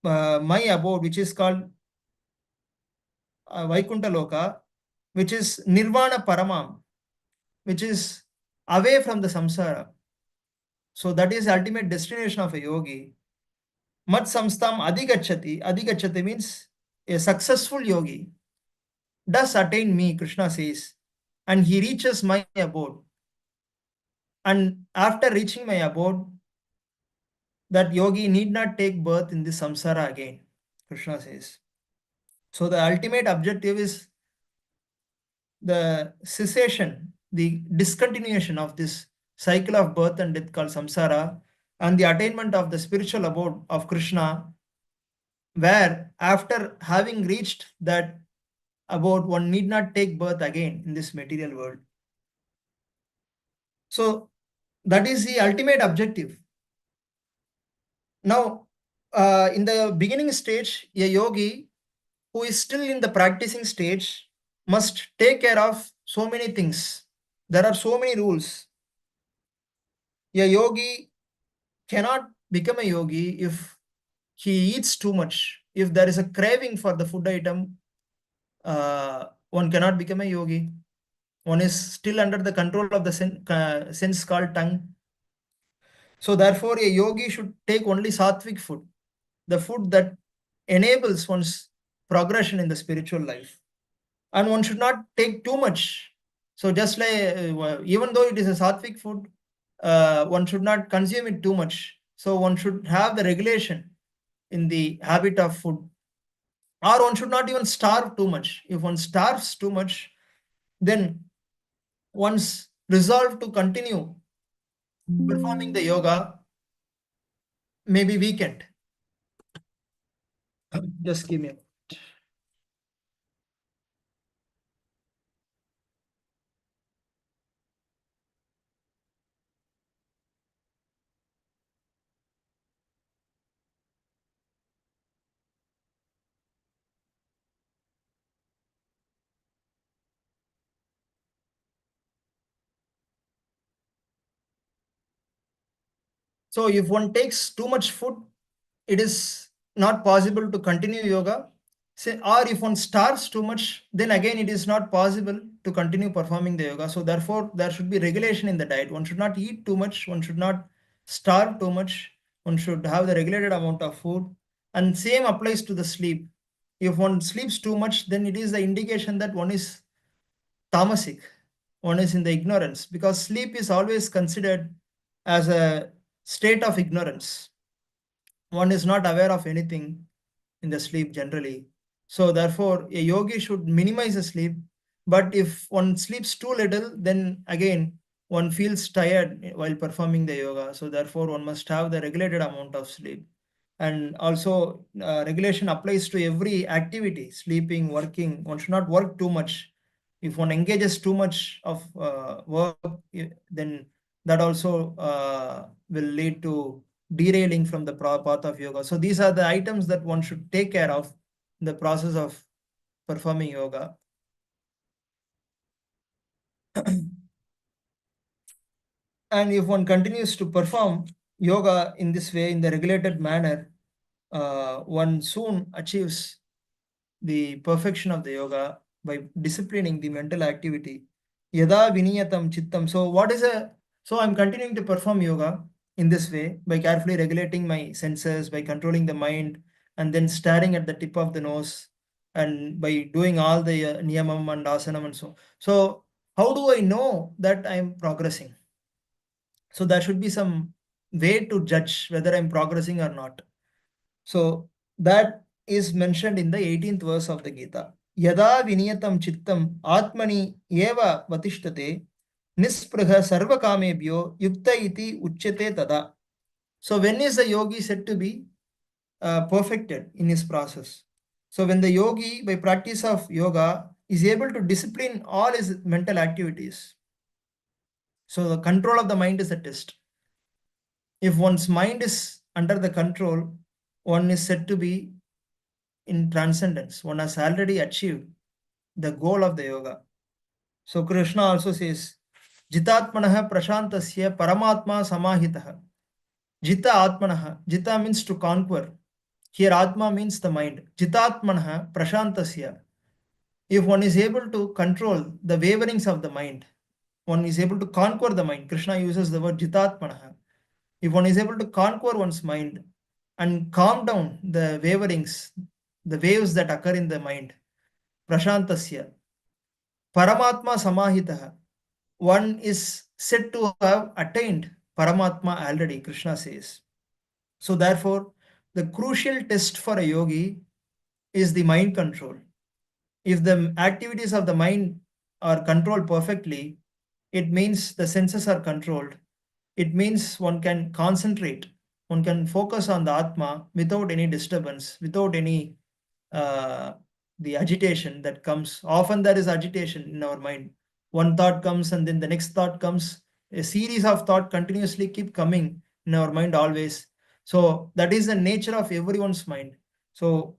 my abode, which is called Vaikuntha Loka, which is Nirvana Paramam, which is away from the samsara. So that is the ultimate destination of a yogi. Mat samstam adigachati. Adigachati means a successful yogi does attain me, Krishna says, and he reaches my abode. And after reaching my abode, that yogi need not take birth in the samsara again, Krishna says. So the ultimate objective is the cessation, the discontinuation of this cycle of birth and death called samsara, and the attainment of the spiritual abode of Krishna, where after having reached that abode, one need not take birth again in this material world. So that is the ultimate objective. Now, in the beginning stage, a yogi who is still in the practicing stage must take care of so many things. There are so many rules. A yogi cannot become a yogi if he eats too much. If there is a craving for the food item, one cannot become a yogi. One is still under the control of the sense called tongue. So therefore, a yogi should take only sattvic food, the food that enables one's progression in the spiritual life. And one should not take too much. So just like, even though it is a sattvic food, one should not consume it too much. So one should have the regulation in the habit of food. Or one should not even starve too much. If one starves too much, then one's resolve to continue performing the yoga may be weakened. Just give me a. So if one takes too much food, it is not possible to continue yoga. Say, or if one starves too much, then again it is not possible to continue performing the yoga. So therefore, there should be regulation in the diet. One should not eat too much. One should not starve too much. One should have the regulated amount of food. And same applies to the sleep. If one sleeps too much, then it is the indication that one is tamasic. One is in the ignorance, because sleep is always considered as a state of ignorance. One is not aware of anything in the sleep generally. So therefore, a yogi should minimize the sleep. But if one sleeps too little, then again, one feels tired while performing the yoga. So therefore, one must have the regulated amount of sleep. And also, regulation applies to every activity: sleeping, working. One should not work too much. If one engages too much of work, then that also will lead to derailing from the path of yoga. So these are the items that one should take care of in the process of performing yoga. And if one continues to perform yoga in this way, in the regulated manner, one soon achieves the perfection of the yoga by disciplining the mental activity. Yada viniyatam chittam. So I'm continuing to perform yoga in this way by carefully regulating my senses, by controlling the mind, and then staring at the tip of the nose, and by doing all the niyamam and asanam and so. So how do I know that I'm progressing? So there should be some way to judge whether I'm progressing or not. So that is mentioned in the 18th verse of the Gita. Yada viniyatam chittam atmani eva vatishtate nispraha sarvakamebhyo yukta iti uchyate tada. So when is the yogi said to be perfected in his process? So when the yogi, by practice of yoga, is able to discipline all his mental activities. So the control of the mind is a test. If one's mind is under the control, one is said to be in transcendence. One has already achieved the goal of the yoga. So Krishna also says, Jitatmanaha prashantasya paramatma samahitaha. Jita atmanaha. Jita means to conquer. Here Atma means the mind. Jitatmanaha prashantasya. If one is able to control the waverings of the mind, one is able to conquer the mind. Krishna uses the word Jitatmanaha. If one is able to conquer one's mind and calm down the waverings, the waves that occur in the mind, prashantasya, paramatma samahitaha, one is said to have attained paramatma already, Krishna says. So therefore, the crucial test for a yogi is the mind control. If the activities of the mind are controlled perfectly, it means the senses are controlled. It means one can concentrate, one can focus on the Atma without any disturbance, without any the agitation that comes. Often there is agitation in our mind. One thought comes and then the next thought comes. A series of thought continuously keep coming in our mind always. So that is the nature of everyone's mind. So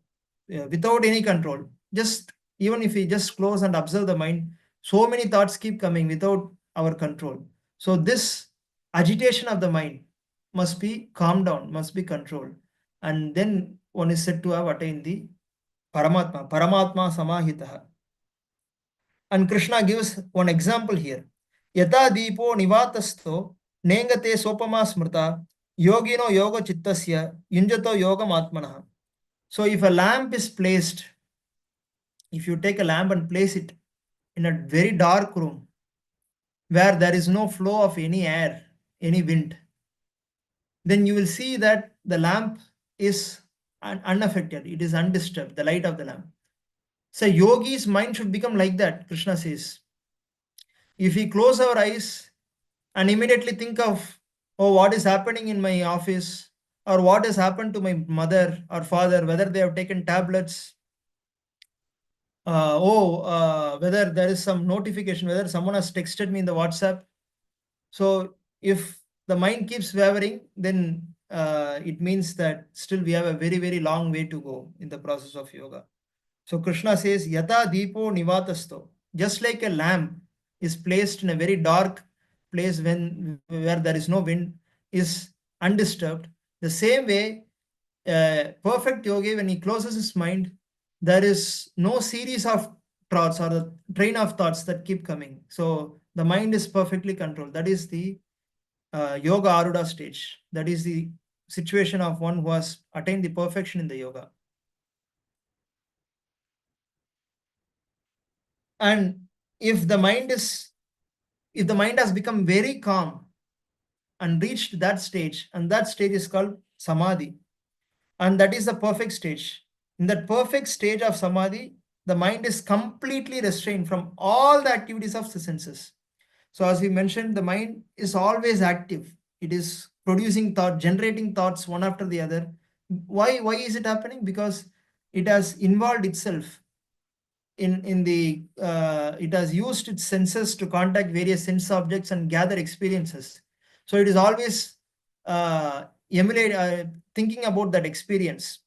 without any control, just even if we just close and observe the mind, so many thoughts keep coming without our control. So this agitation of the mind must be calmed down, must be controlled. And then one is said to have attained the Paramatma, Paramatma Samahitaha. And Krishna gives one example here. Yata Deepo Nivatasto Nengate Sopama Smrta Yogino Yoga Chittasya Yunjato Yoga Matmanaha. So if a lamp is placed, if you take a lamp and place it in a very dark room where there is no flow of any air, any wind, then you will see that the lamp is unaffected, it is undisturbed, the light of the lamp. So yogi's mind should become like that, Krishna says. If we close our eyes and immediately think of, oh, what is happening in my office, or what has happened to my mother or father, whether they have taken tablets, whether there is some notification, whether someone has texted me in the WhatsApp. So if the mind keeps wavering, then it means that still we have a very, very long way to go in the process of yoga. So Krishna says, Yata Deepo Nivatasto. Just like a lamp is placed in a very dark place where there is no wind, is undisturbed. The same way, perfect yogi, when he closes his mind, there is no series of thoughts or the train of thoughts that keep coming. So the mind is perfectly controlled. That is the yoga aruda stage. That is the situation of one who has attained the perfection in the yoga. And if the mind has become very calm and reached that stage, and that stage is called samadhi, and that is the perfect stage. In that perfect stage of samadhi, the mind is completely restrained from all the activities of the senses. So as we mentioned, the mind is always active. It is producing thought, generating thoughts one after the other. Why is it happening? Because it has involved itself in the it has used its senses to contact various sense objects and gather experiences. So it is always thinking about that experience,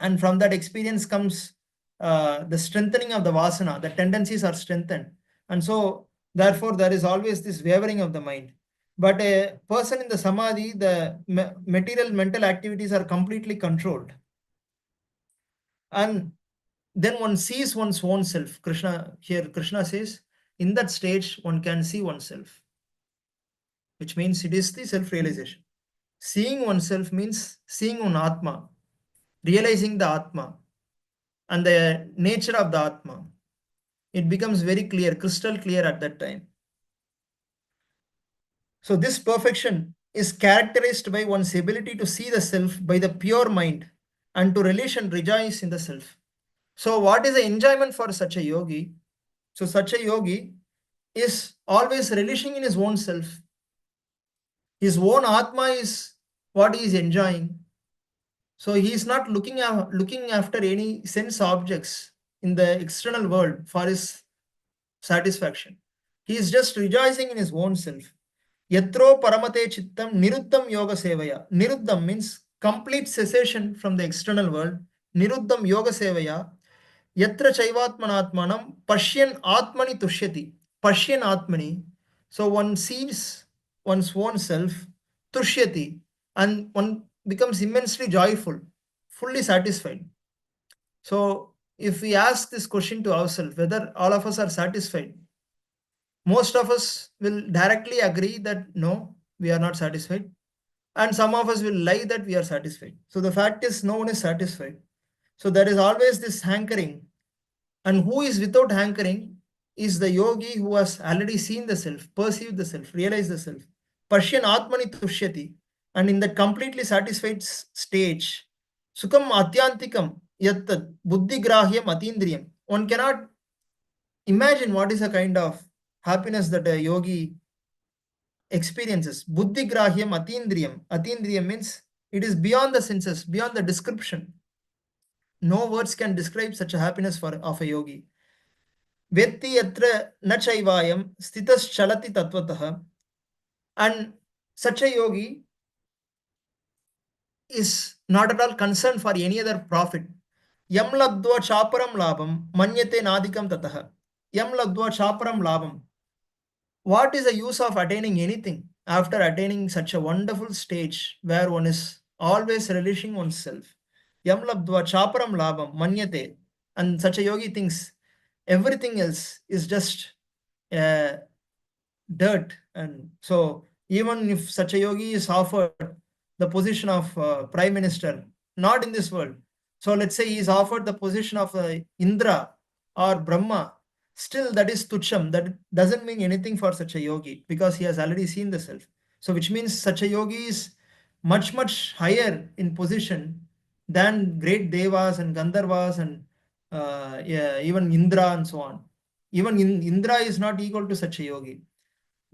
and from that experience comes the strengthening of the vasana. The tendencies are strengthened, and so therefore there is always this wavering of the mind. But a person in the samadhi, the material mental activities are completely controlled, and then one sees one's own self. Krishna says, in that stage one can see oneself, which means it is the self-realization. Seeing oneself means seeing one Atma, realizing the Atma and the nature of the Atma. It becomes very clear, crystal clear at that time. So this perfection is characterized by one's ability to see the self by the pure mind and to relish and rejoice in the self. So what is the enjoyment for such a yogi? So such a yogi is always relishing in his own self. His own Atma is what he is enjoying. So he is not looking after any sense objects in the external world for his satisfaction. He is just rejoicing in his own self. Yatro paramate chittam niruddham yoga sevaya. Niruddham means complete cessation from the external world. Niruddham yoga sevaya. Yatra chaivatmanatmanam pashyan atmani tushyati. Pashyan atmani. So one sees one's own self, tushyati, and one becomes immensely joyful, fully satisfied. So if we ask this question to ourselves, whether all of us are satisfied, most of us will directly agree that no, we are not satisfied. And some of us will lie that we are satisfied. So the fact is, no one is satisfied. So there is always this hankering. And who is without hankering is the yogi who has already seen the self, perceived the self, realized the self. Pashyan Atmani Tushyati. And in that completely satisfied stage, Sukham Atyantikam Yattat Buddhi Grahyam Atindriyam. One cannot imagine what is a kind of happiness that a yogi experiences. Buddhi Grahyam Atindriyam. Atindriyam means it is beyond the senses, beyond the description. No words can describe such a happiness of a yogi. Vetti yatra na chaivayam sthitas chalati tatvatah. And such a yogi is not at all concerned for any other profit. Yam labdva chaparam labam manyate nadikam tatah. Yam labdva chaparam labam. What is the use of attaining anything after attaining such a wonderful stage where one is always relishing oneself? Yam labdva chaparam labam manyate. And such a yogi thinks everything else is just dirt. And so even if such a yogi is offered the position of prime minister, not in this world. So let's say he is offered the position of Indra or Brahma, still that is tucham. That doesn't mean anything for such a yogi because he has already seen the self. So which means such a yogi is much, much higher in position than great devas and Gandharvas and even Indra and so on. Even Indra is not equal to such a yogi,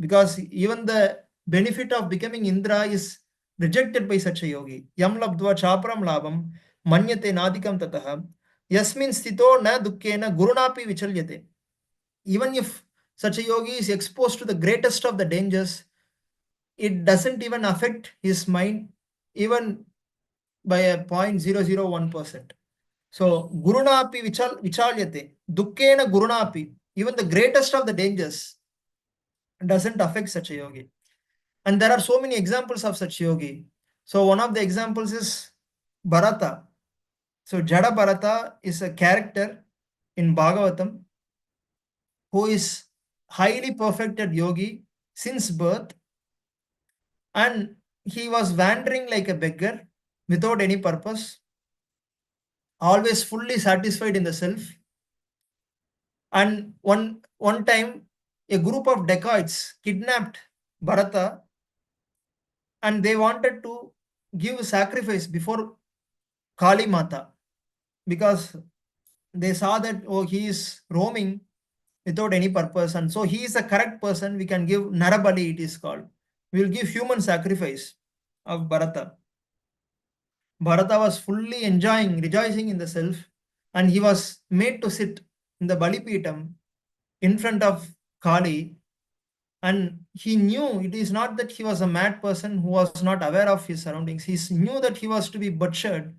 because even the benefit of becoming Indra is rejected by such a yogi. Yam labdva chaparam labam manyate nadikam tatah yasmin sthito na dukkena gurunapi vichalyate. Even if such a yogi is exposed to the greatest of the dangers, it doesn't even affect his mind even by a 0.001%. So gurunapi vichalyate, dukkena gurunapi, even the greatest of the dangers doesn't affect such a yogi. And there are so many examples of such yogi. So one of the examples is Bharata. So Jada Bharata is a character in Bhagavatam who is highly perfected yogi since birth, and he was wandering like a beggar without any purpose, always fully satisfied in the self. And one time a group of dacoits kidnapped Bharata and they wanted to give sacrifice before Kali Mata because they saw that, oh, he is roaming without any purpose, and so he is the correct person. We can give Narabali, it is called. We will give human sacrifice of Bharata. Bharata was fully enjoying, rejoicing in the self, and he was made to sit in the Balipitam in front of Kali, and he knew it is not that he was a mad person who was not aware of his surroundings. He knew that he was to be butchered,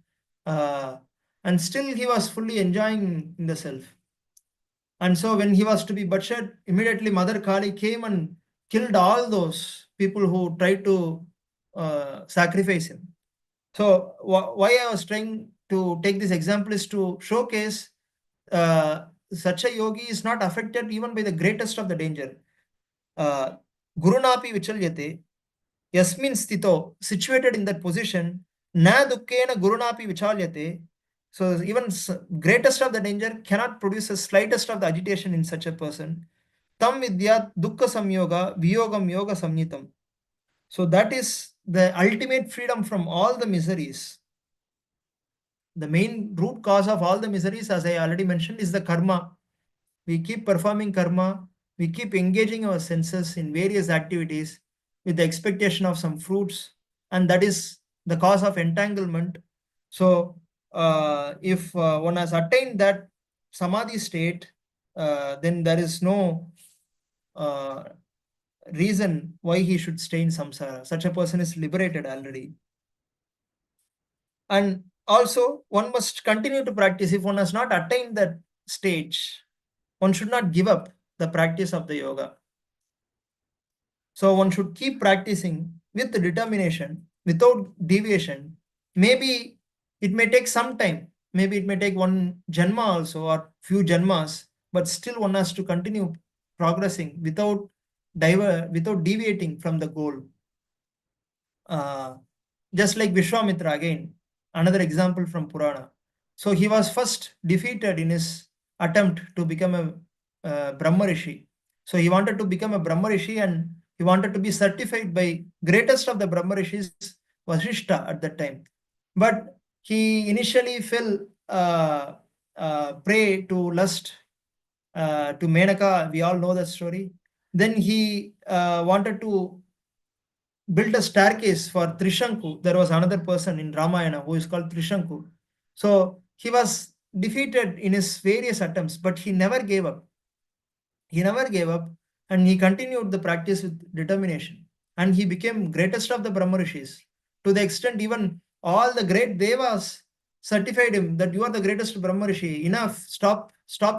and still he was fully enjoying in the self. And so when he was to be butchered, immediately Mother Kali came and killed all those people who tried to sacrifice him. So why I was trying to take this example is to showcase such a yogi is not affected even by the greatest of the danger. Gurunapi vichalyate, yasmin sthito, situated in that position, na dukkena gurunapi vichalyate. So even greatest of the danger cannot produce the slightest of the agitation in such a person. Tam vidyat dukkha samyoga viyogam yoga samyitam. So that is the ultimate freedom from all the miseries. The main root cause of all the miseries, as I already mentioned, is the karma. We keep performing karma, we keep engaging our senses in various activities with the expectation of some fruits, and that is the cause of entanglement. So, if one has attained that samadhi state, then there is no reason why he should stay in samsara. Such a person is liberated already. And also, one must continue to practice. If one has not attained that stage, one should not give up the practice of the yoga. So one should keep practicing with determination, without deviation. Maybe it may take some time. Maybe it may take one janma also or few janmas, but still one has to continue progressing without deviating from the goal. Just like Vishwamitra again, another example from Purana. So he was first defeated in his attempt to become a Brahma Rishi. So he wanted to become a Brahma Rishi and he wanted to be certified by greatest of the Brahma Rishis, Vasishta at that time. But he initially fell prey to lust, to Menaka. We all know that story. Then he wanted to built a staircase for Trishanku. There was another person in Ramayana who is called Trishanku. So he was defeated in his various attempts, but he never gave up. He never gave up and he continued the practice with determination. And he became greatest of the Brahma Rishis. To the extent even all the great devas certified him that you are the greatest Brahma Rishi. Enough, stop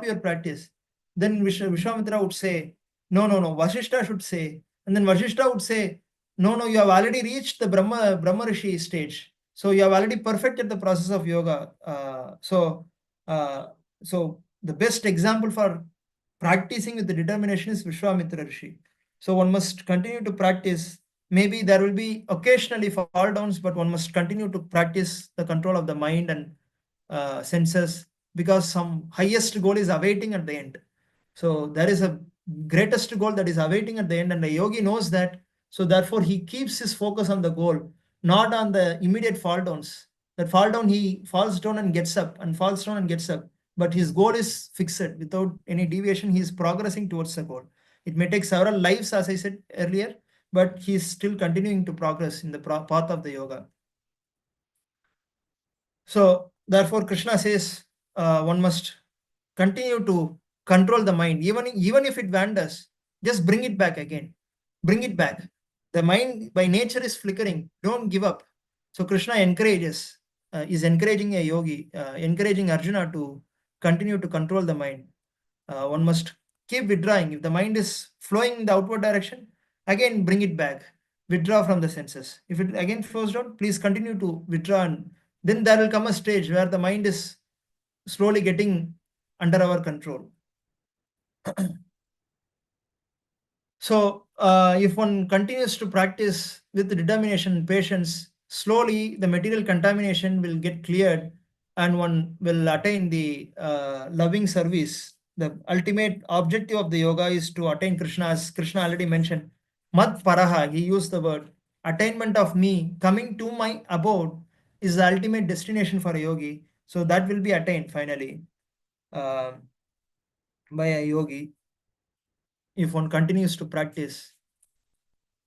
your practice. Then Vishwamitra would say, no, Vasishta should say. And then Vasishta would say, no, you have already reached the Brahma Rishi stage. So you have already perfected the process of yoga. So the best example for practicing with the determination is Vishwamitra Rishi. So one must continue to practice. Maybe there will be occasionally fall downs, but one must continue to practice the control of the mind and senses, because some highest goal is awaiting at the end. So there is a greatest goal that is awaiting at the end, and the yogi knows that. So therefore, he keeps his focus on the goal, not on the immediate fall downs. That fall down, he falls down and gets up, and falls down and gets up. But his goal is fixed. Without any deviation, he is progressing towards the goal. It may take several lives, as I said earlier, but he is still continuing to progress in the path of the yoga. So therefore, Krishna says one must continue to control the mind, even if it wanders, just bring it back again. Bring it back. The mind by nature is flickering. Don't give up. So Krishna is encouraging a yogi, encouraging Arjuna to continue to control the mind. One must keep withdrawing. If the mind is flowing in the outward direction, again bring it back. Withdraw from the senses. If it again flows down, please continue to withdraw, and then there will come a stage where the mind is slowly getting under our control. So if one continues to practice with determination and patience, slowly the material contamination will get cleared and one will attain the loving service. The ultimate objective of the yoga is to attain Krishna, as Krishna already mentioned. Mat paraha, he used the word. Attainment of me, coming to my abode, is the ultimate destination for a yogi. So that will be attained finally by a yogi if one continues to practice.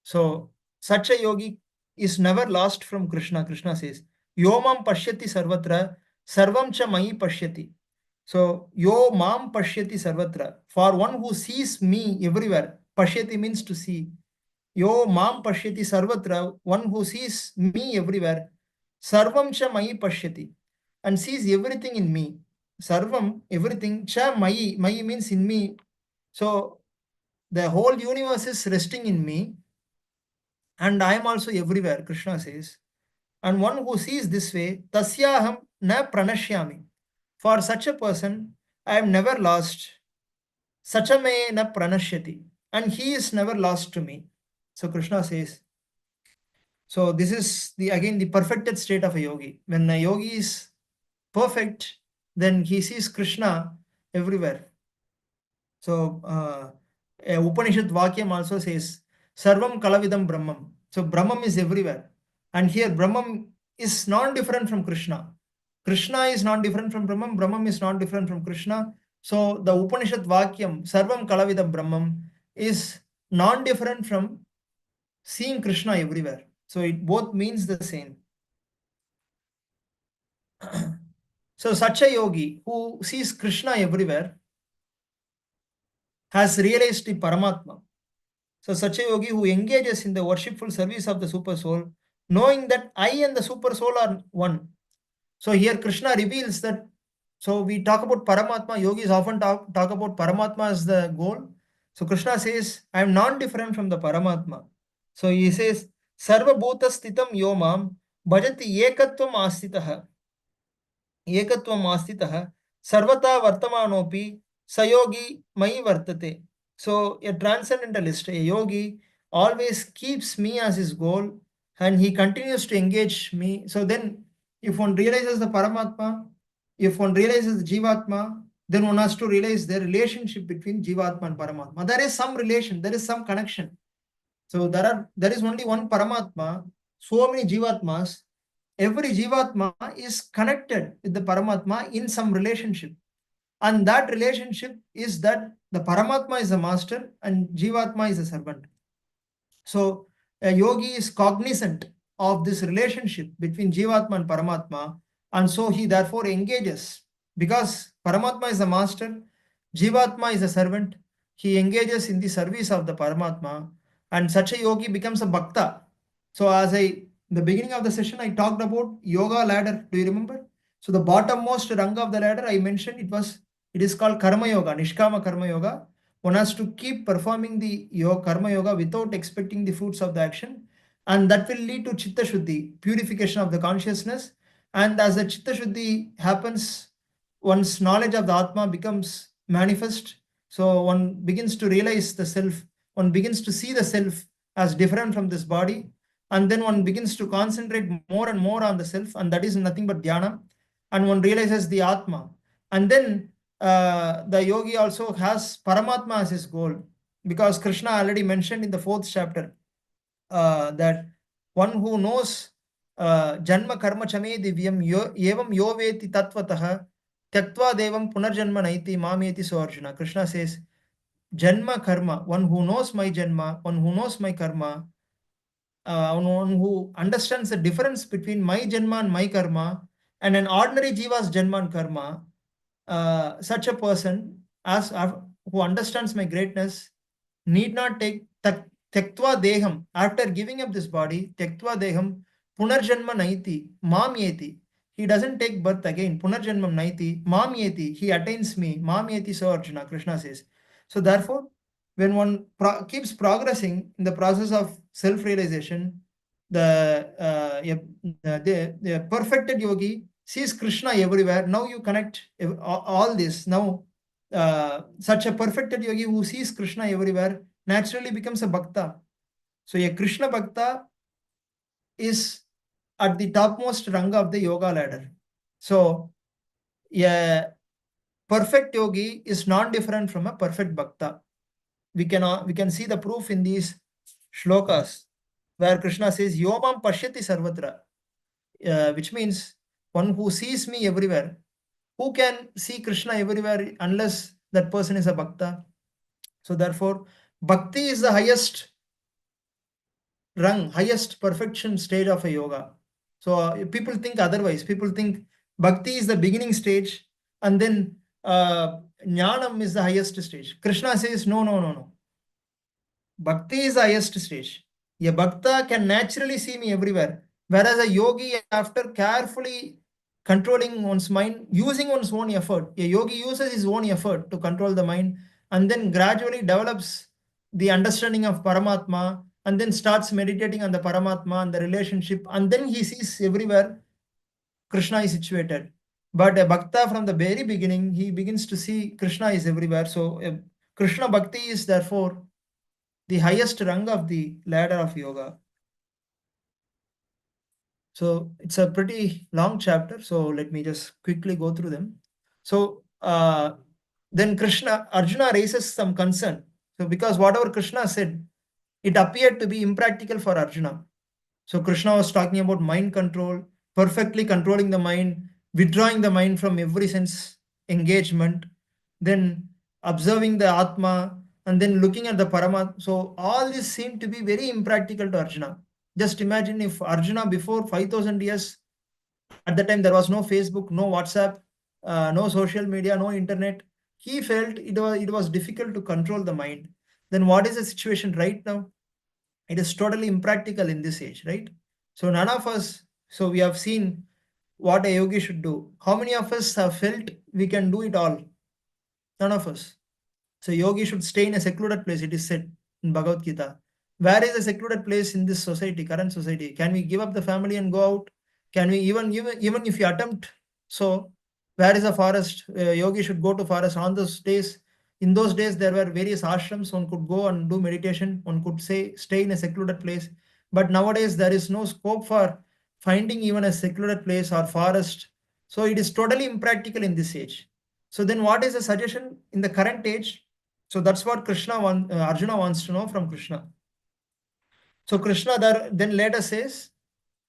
So such a yogi is never lost from Krishna. Krishna says, Yomam pashyati sarvatra, sarvam cha mayi pashyati. So, yo mam pashyati sarvatra. For one who sees me everywhere, pashyati means to see. Yo mam pashyati sarvatra, one who sees me everywhere, sarvam cha mayi pashyati, and sees everything in me. Sarvam, everything, cha mayi, mayi means in me. So, the whole universe is resting in me, and I am also everywhere, Krishna says. And one who sees this way, tasyaham na pranashyami. For such a person, I am never lost. Sachame na pranashyati. And he is never lost to me. So Krishna says, so this is the again the perfected state of a yogi. When a yogi is perfect, then he sees Krishna everywhere. So a Upanishad Vakyam also says, Sarvam Kalavidam Brahmam. So Brahmam is everywhere. And here Brahmam is not different from Krishna. Krishna is not different from Brahman. Brahman is not different from Krishna. So the Upanishad Vakyam, Sarvam Kalavidam Brahmam, is non different from seeing Krishna everywhere. So it both means the same. So such a yogi who sees Krishna everywhere has realized the Paramatma. So such a yogi who engages in the worshipful service of the super soul, knowing that I and the super soul are one. So here Krishna reveals that. So we talk about Paramatma. Yogis often talk about Paramatma as the goal. So Krishna says, I am non-different from the Paramatma. So he says, Sarva Bhuta Stitam Yomam Bhajati Ekatvam Astitaha. Ekatvam Astitaha Sarvata Vartamanopi Sayogi Mai Vartate. So a transcendentalist, a yogi, always keeps me as his goal and he continues to engage me. So then if one realizes the Paramatma, if one realizes the Jivatma, then one has to realize the relationship between Jivatma and Paramatma. There is some relation, there is some connection. So there is only one Paramatma, so many Jivatmas. Every Jivatma is connected with the Paramatma in some relationship. And that relationship is that the Paramatma is the master and Jivatma is the servant. So a yogi is cognizant of this relationship between Jivatma and Paramatma, and so he therefore engages. Because Paramatma is the master, Jivatma is the servant, he engages in the service of the Paramatma, and such a yogi becomes a bhakta. So as in the beginning of the session, I talked about yoga ladder. Do you remember? So the bottommost rung of the ladder, I mentioned it is called Karma Yoga, Nishkama Karma Yoga. One has to keep performing the karma yoga without expecting the fruits of the action, and that will lead to chitta shuddhi, purification of the consciousness. And as the chitta shuddhi happens, one's knowledge of the atma becomes manifest. So one begins to realize the self, one begins to see the self as different from this body, and then one begins to concentrate more and more on the self, and that is nothing but dhyana, and one realizes the atma. And then the yogi also has Paramatma as his goal, because Krishna already mentioned in the 4th chapter that one who knows Janma Karma Chame Divyam Evam Yoveti Tatvataha Tyaktva Devam Punarjanma Naiti Mameti So Arjuna. Krishna says, Janma Karma, one who knows my Janma, one who knows my Karma, one who understands the difference between my Janma and my Karma, and an ordinary Jiva's Janma and Karma, such a person who understands my greatness need not take tektva deham. After giving up this body, tektva deham punarjanma naiti mam yeti. He doesn't take birth again. Punarjanmam naiti mam yeti. He attains me. Mam yeti so Arjuna. Krishna says. So therefore, when one keeps progressing in the process of self-realization, the perfected yogi sees Krishna everywhere. Now you connect all this. Now, such a perfected yogi who sees Krishna everywhere naturally becomes a bhakta. So a Krishna bhakta is at the topmost rung of the yoga ladder. So a perfect yogi is not different from a perfect bhakta. We can see the proof in these shlokas where Krishna says, Yomam pashyati sarvatra, which means one who sees me everywhere. Who can see Krishna everywhere unless that person is a bhakta? So therefore, bhakti is the highest rung, highest perfection stage of a yoga. So people think otherwise. People think bhakti is the beginning stage, and then Jnanam is the highest stage. Krishna says, no, no, no, no. Bhakti is the highest stage. A bhakta can naturally see me everywhere. Whereas a yogi, after carefully controlling one's mind, using one's own effort, a yogi uses his own effort to control the mind and then gradually develops the understanding of Paramatma and then starts meditating on the Paramatma and the relationship, and then he sees everywhere Krishna is situated. But a bhakta from the very beginning, he begins to see Krishna is everywhere. So Krishna Bhakti is therefore the highest rung of the ladder of yoga. So it's a pretty long chapter. So let me just quickly go through them. So then Arjuna raises some concern. So because whatever Krishna said, it appeared to be impractical for Arjuna. So Krishna was talking about mind control, perfectly controlling the mind, withdrawing the mind from every sense engagement, then observing the Atma, and then looking at the Paramatma. So all this seemed to be very impractical to Arjuna. Just imagine if Arjuna before 5,000 years, at the time there was no Facebook, no WhatsApp, no social media, no internet. He felt it was difficult to control the mind. Then what is the situation right now? It is totally impractical in this age, right? So none of us, so we have seen what a yogi should do. How many of us have felt we can do it all? None of us. So yogi should stay in a secluded place, it is said in Bhagavad Gita. Where is a secluded place in this society, current society? Can we give up the family and go out? Can we even if you attempt, so where is a forest? Yogi should go to forest on those days. In those days, there were various ashrams. One could go and do meditation. One could say stay in a secluded place. But nowadays, there is no scope for finding even a secluded place or forest. So it is totally impractical in this age. So then, what is the suggestion in the current age? So that's what Arjuna wants to know from Krishna. So Krishna then later says,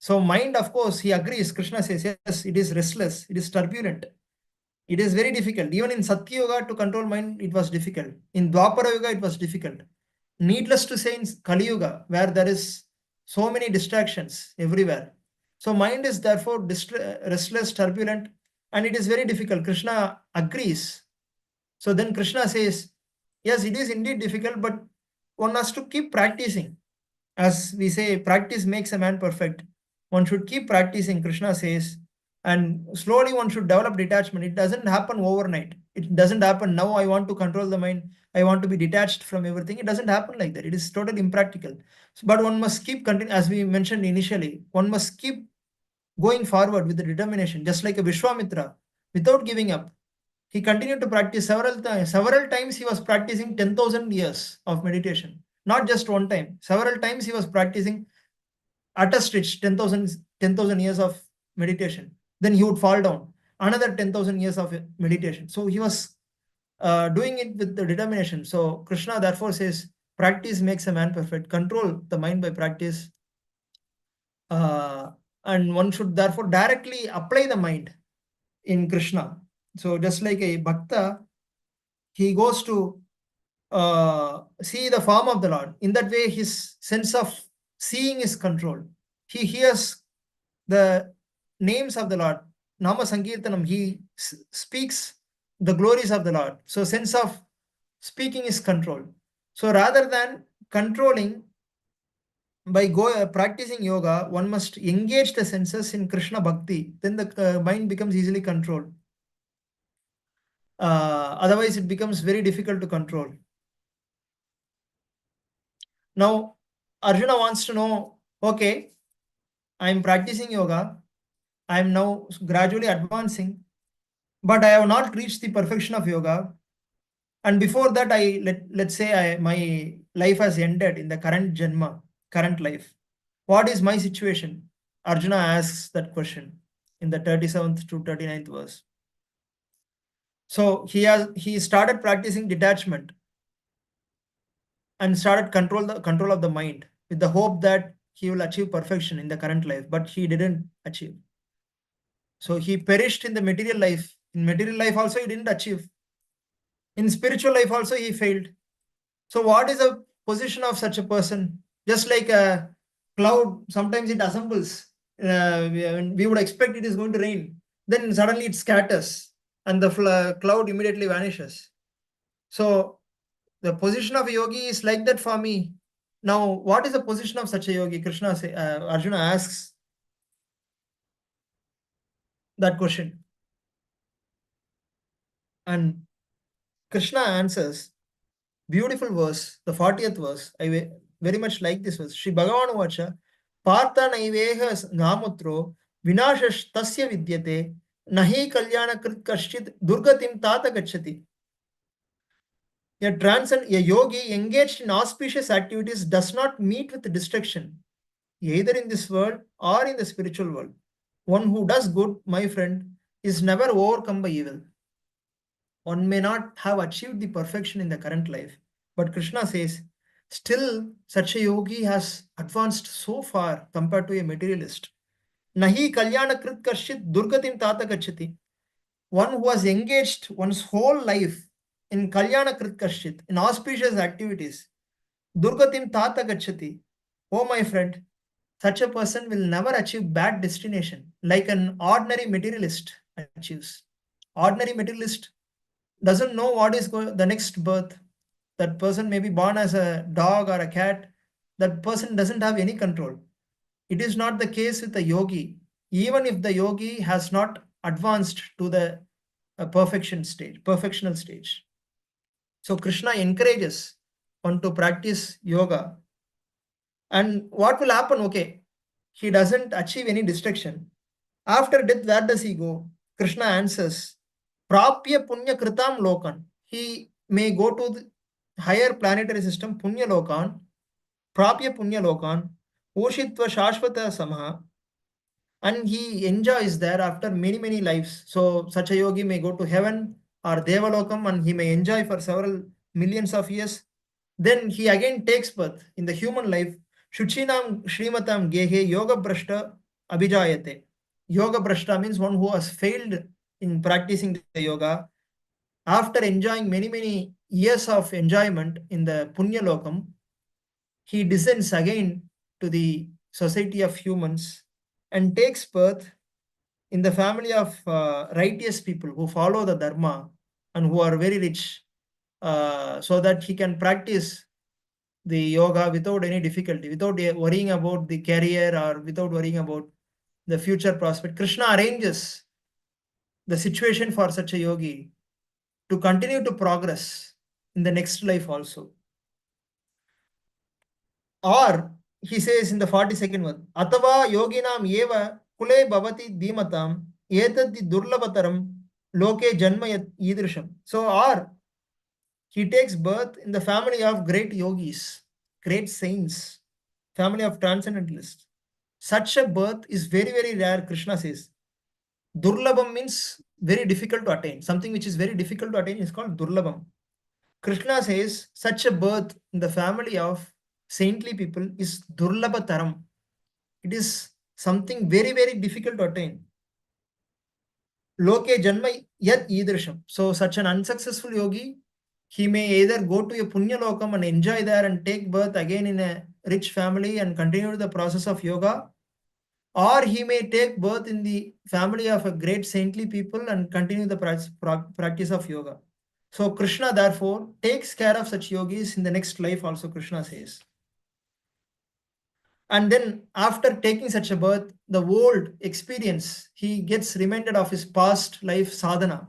so mind, of course, he agrees. Krishna says, yes, it is restless, it is turbulent, it is very difficult. Even in Satya Yoga to control mind, it was difficult. In Dwapara Yoga, it was difficult. Needless to say, in Kali Yuga, where there is so many distractions everywhere. So mind is therefore restless, turbulent, and it is very difficult. Krishna agrees. So then Krishna says, yes, it is indeed difficult, but one has to keep practicing. As we say, practice makes a man perfect. One should keep practicing, Krishna says, and slowly one should develop detachment. It doesn't happen overnight. It doesn't happen now. I want to control the mind. I want to be detached from everything. It doesn't happen like that. It is totally impractical. But one must keep continuing, as we mentioned initially, one must keep going forward with the determination, just like a Vishwamitra, without giving up. He continued to practice several times. Several times he was practicing 10,000 years of meditation. Not just one time. Several times he was practicing at a stretch 10,000 years of meditation. Then he would fall down. Another 10,000 years of meditation. So he was doing it with the determination. So Krishna therefore says, practice makes a man perfect. Control the mind by practice. And one should therefore directly apply the mind in Krishna. So just like a bhakta, he goes to see the form of the Lord. In that way, his sense of seeing is controlled. He hears the names of the Lord. Nama Sankirtanam, he speaks the glories of the Lord. So sense of speaking is controlled. So rather than controlling by practicing yoga, one must engage the senses in Krishna Bhakti. Then the mind becomes easily controlled. Otherwise, it becomes very difficult to control. Now, Arjuna wants to know, okay, I'm practicing yoga. I'm now gradually advancing, but I have not reached the perfection of yoga. And before that, let's say my life has ended in the current janma, current life. What is my situation? Arjuna asks that question in the 37th to 39th verse. So he started practicing detachment and started control of the mind with the hope that he will achieve perfection in the current life, but he didn't achieve. So he perished in the material life. In material life also he didn't achieve. In spiritual life also he failed. So what is the position of such a person? Just like a cloud, sometimes it assembles. We would expect it is going to rain. Then suddenly it scatters. and the cloud immediately vanishes. So the position of a yogi is like that for me. Now, what is the position of such a yogi? Arjuna asks that question. And Krishna answers, beautiful verse, the 40th verse. I very much like this verse. Shri Bhagavan Vacha, Partha Naiveha Namutro, Vinashash Tasya Vidyate, Nahi Kalyana Krit Kashchit, Durgatim Tata Gachati. A yogi engaged in auspicious activities does not meet with destruction, either in this world or in the spiritual world. One who does good, my friend, is never overcome by evil. One may not have achieved the perfection in the current life, but Krishna says, still such a yogi has advanced so far compared to a materialist. Nahi kalyana krit karshit durgatim tata gachati. One who has engaged one's whole life in kalyana krit karshit, in auspicious activities, durgatim tata gachati. Oh my friend, such a person will never achieve bad destination like an ordinary materialist achieves. Ordinary materialist doesn't know what is the next birth. That person may be born as a dog or a cat. That person doesn't have any control. It is not the case with the yogi. Even if the yogi has not advanced to the perfectional stage. So Krishna encourages one to practice yoga. And what will happen? Okay, he doesn't achieve any destruction. After death, where does he go? Krishna answers, Prapya Punya Kritam Lokan. He may go to the higher planetary system, Punya Lokan, Prapya Punya Lokan, Oshitva Shashvata Samha, and he enjoys there after many, many lives. So, such a yogi may go to heaven or Devalokam and he may enjoy for several millions of years. Then he again takes birth in the human life. Shuchinam Shrimatam Gehe Yoga Brashta Abhijayate. Yoga Brashta means one who has failed in practicing the yoga. After enjoying many, many years of enjoyment in the Punya Lokam, he descends again to the society of humans and takes birth in the family of righteous people who follow the Dharma and who are very rich, so that he can practice the yoga without any difficulty, without worrying about the career or without worrying about the future prospect. Krishna arranges the situation for such a yogi to continue to progress in the next life also. Or he says in the 42nd one, Atava yoginam eva kule bhavati dhimatam etadi durlabataram loke janma yidrisham. So, or he takes birth in the family of great yogis, great saints, family of transcendentalists. Such a birth is very, very rare, Krishna says. Durlabam means very difficult to attain. Something which is very difficult to attain is called Durlabam. Krishna says such a birth in the family of saintly people is Durlabataram. It is something very, very difficult to attain. Loke Janma Yat Idrisham. So, such an unsuccessful yogi, he may either go to a Punya Lokam and enjoy there and take birth again in a rich family and continue the process of yoga, or he may take birth in the family of a great saintly people and continue the practice of yoga. So Krishna therefore takes care of such yogis in the next life also, Krishna says. And then after taking such a birth, the old experience, he gets reminded of his past life sadhana.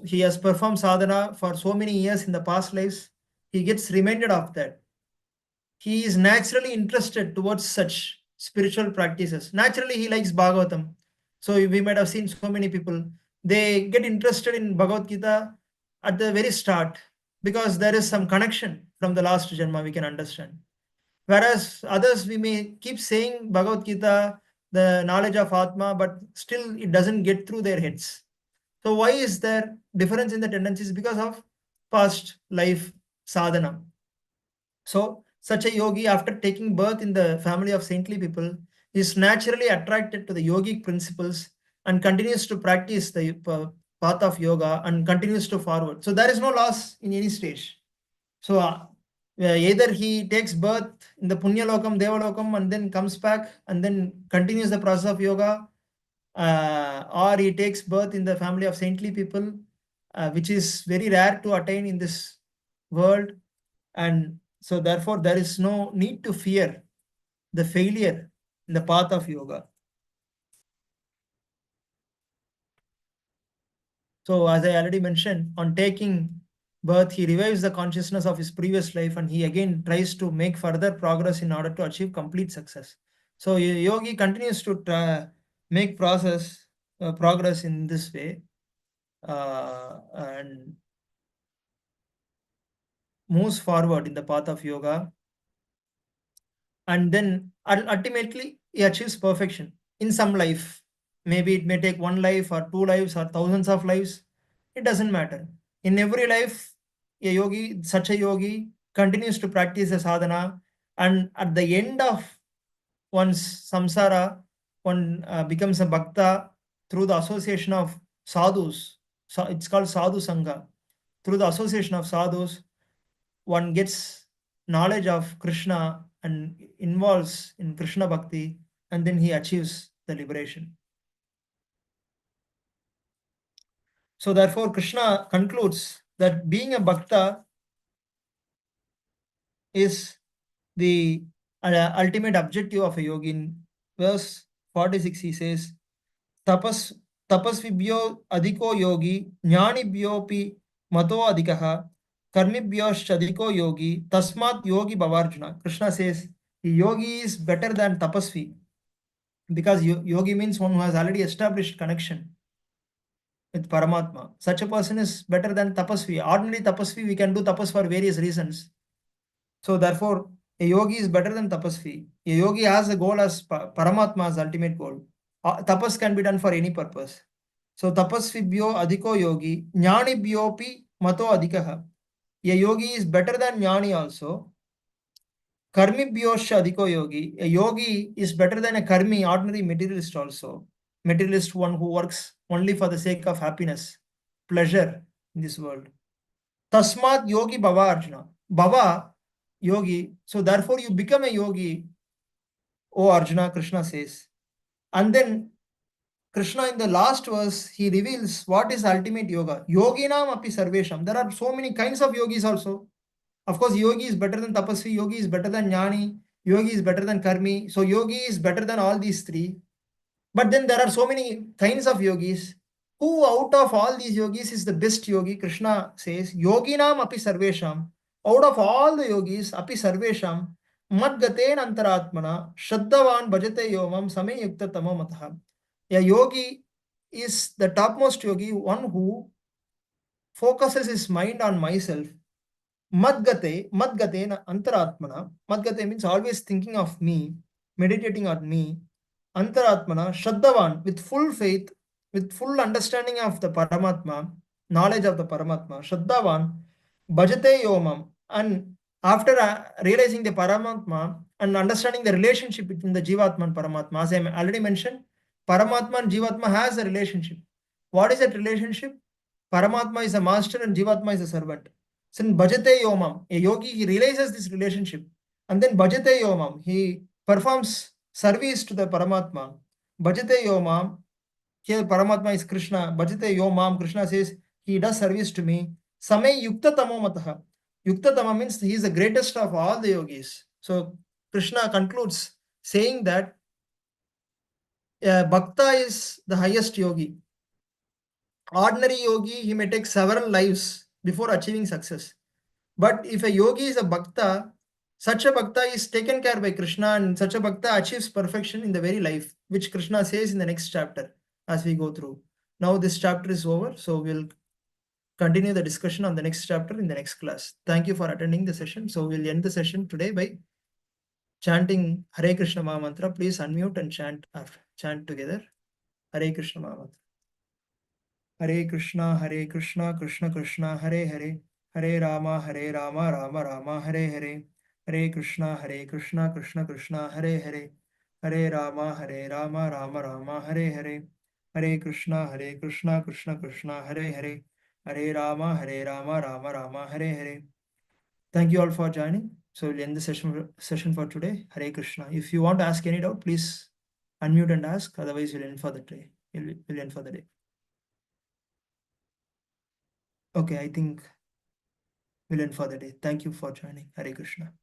He has performed sadhana for so many years in the past lives. He gets reminded of that. He is naturally interested towards such spiritual practices. Naturally, he likes Bhagavatam. So we might have seen so many people, they get interested in Bhagavad Gita at the very start because there is some connection from the last Janma we can understand. Whereas others, we may keep saying Bhagavad Gita, the knowledge of Atma, but still it doesn't get through their heads. So why is there difference in the tendencies? Because of past life sadhana. So such a yogi, after taking birth in the family of saintly people, is naturally attracted to the yogic principles and continues to practice the path of yoga and continues to forward. So there is no loss in any stage. So either he takes birth in the Punya Lokam, Deva Lokam, and then comes back and then continues the process of yoga, or he takes birth in the family of saintly people, which is very rare to attain in this world. And so therefore there is no need to fear the failure in the path of yoga. So as I already mentioned, on taking birth, he revives the consciousness of his previous life, and he again tries to make further progress in order to achieve complete success. So yogi continues to make progress in this way, and moves forward in the path of yoga, and then ultimately he achieves perfection in some life. Maybe it may take one life or two lives or thousands of lives. It doesn't matter. In every life, a yogi, such a yogi, continues to practice the sadhana, and at the end of one's samsara, one becomes a bhakta through the association of sadhus. So it's called sadhu sangha. Through the association of sadhus, one gets knowledge of Krishna and involves in Krishna bhakti, and then he achieves the liberation. So therefore, Krishna concludes that being a bhakta is the ultimate objective of a yogi. In verse 46, he says, Tapas tapasvibhyo adhiko yogi, jnanibhyopi mato adhikaha, karmibhyosh adhiko yogi, tasmat yogi bhavarjuna. Krishna says, yogi is better than tapasvi, because yogi means one who has already established connection with Paramatma. Such a person is better than tapasvi. Ordinary tapasvi, we can do tapas for various reasons. So therefore, a yogi is better than tapasvi. A yogi has a goal as Paramatma's ultimate goal. Tapas can be done for any purpose. So tapasvibhyo adhiko yogi, jnanibhyopi mato adhikaha. A yogi is better than jnani also. Karmibhyosha adhiko yogi. A yogi is better than a karmi, ordinary materialist also. Materialist, one who works only for the sake of happiness, pleasure in this world. Tasmat yogi bhava Arjuna. Bhava, yogi. So therefore you become a yogi, O Arjuna, Krishna says. And then Krishna in the last verse, he reveals what is ultimate yoga. Yoginam api sarvesham. There are so many kinds of yogis also. Of course, yogi is better than tapasvi, yogi is better than jnani, yogi is better than karmi. So yogi is better than all these three. But then there are so many kinds of yogis. Who out of all these yogis is the best yogi? Krishna says, Yoginam api sarvesham. Out of all the yogis, api sarvesham, madgaten antaratmana, shraddhavan bhajate yomam same yukta tamo mataha. A yogi is the topmost yogi, one who focuses his mind on myself. Madgate antaratmana. Madgate means always thinking of me, meditating on me. Antaratmana, Shraddhavan, with full faith, with full understanding of the Paramatma, knowledge of the Paramatma. Shraddhavan, Bhajate Yomam. And after realizing the Paramatma and understanding the relationship between the Jivatma and Paramatma, as I already mentioned, Paramatma and Jivatma has a relationship. What is that relationship? Paramatma is a master and Jivatma is a servant. So in Bhajate Yomam, a yogi, he realizes this relationship. And then Bhajate Yomam, he performs service to the Paramatma. Bhajate Yomam, here Paramatma is Krishna. Bhajate Yomam, Krishna says, he does service to me. Same Yukta Tamo Mataha. Yukta Tama means he is the greatest of all the yogis. So Krishna concludes saying that Bhakta is the highest yogi. Ordinary yogi, he may take several lives before achieving success. But if a yogi is a bhakta, such a bhakta is taken care by Krishna, and such a bhakta achieves perfection in the very life, which Krishna says in the next chapter as we go through. Now this chapter is over, so we'll continue the discussion on the next chapter in the next class. Thank you for attending the session. So we'll end the session today by chanting Hare Krishna Maha Mantra. Please unmute and chant together. Hare Krishna Maha Mantra. Hare Krishna, Krishna Krishna, Hare Hare, Hare Rama, Rama Rama, Hare Hare, Hare Krishna, Krishna Krishna, Hare Hare, Hare Rama, Rama Rama, Hare Hare, Hare Krishna, Krishna Krishna, Hare Hare, Hare Rama, Rama Rama, Hare Hare. Thank you all for joining. So we'll end the session for today. Hare Krishna. If you want to ask any doubt, please unmute and ask. Otherwise, we'll end for the day. we'll end for the day. Okay, I think we'll end for the day. Thank you for joining. Hare Krishna.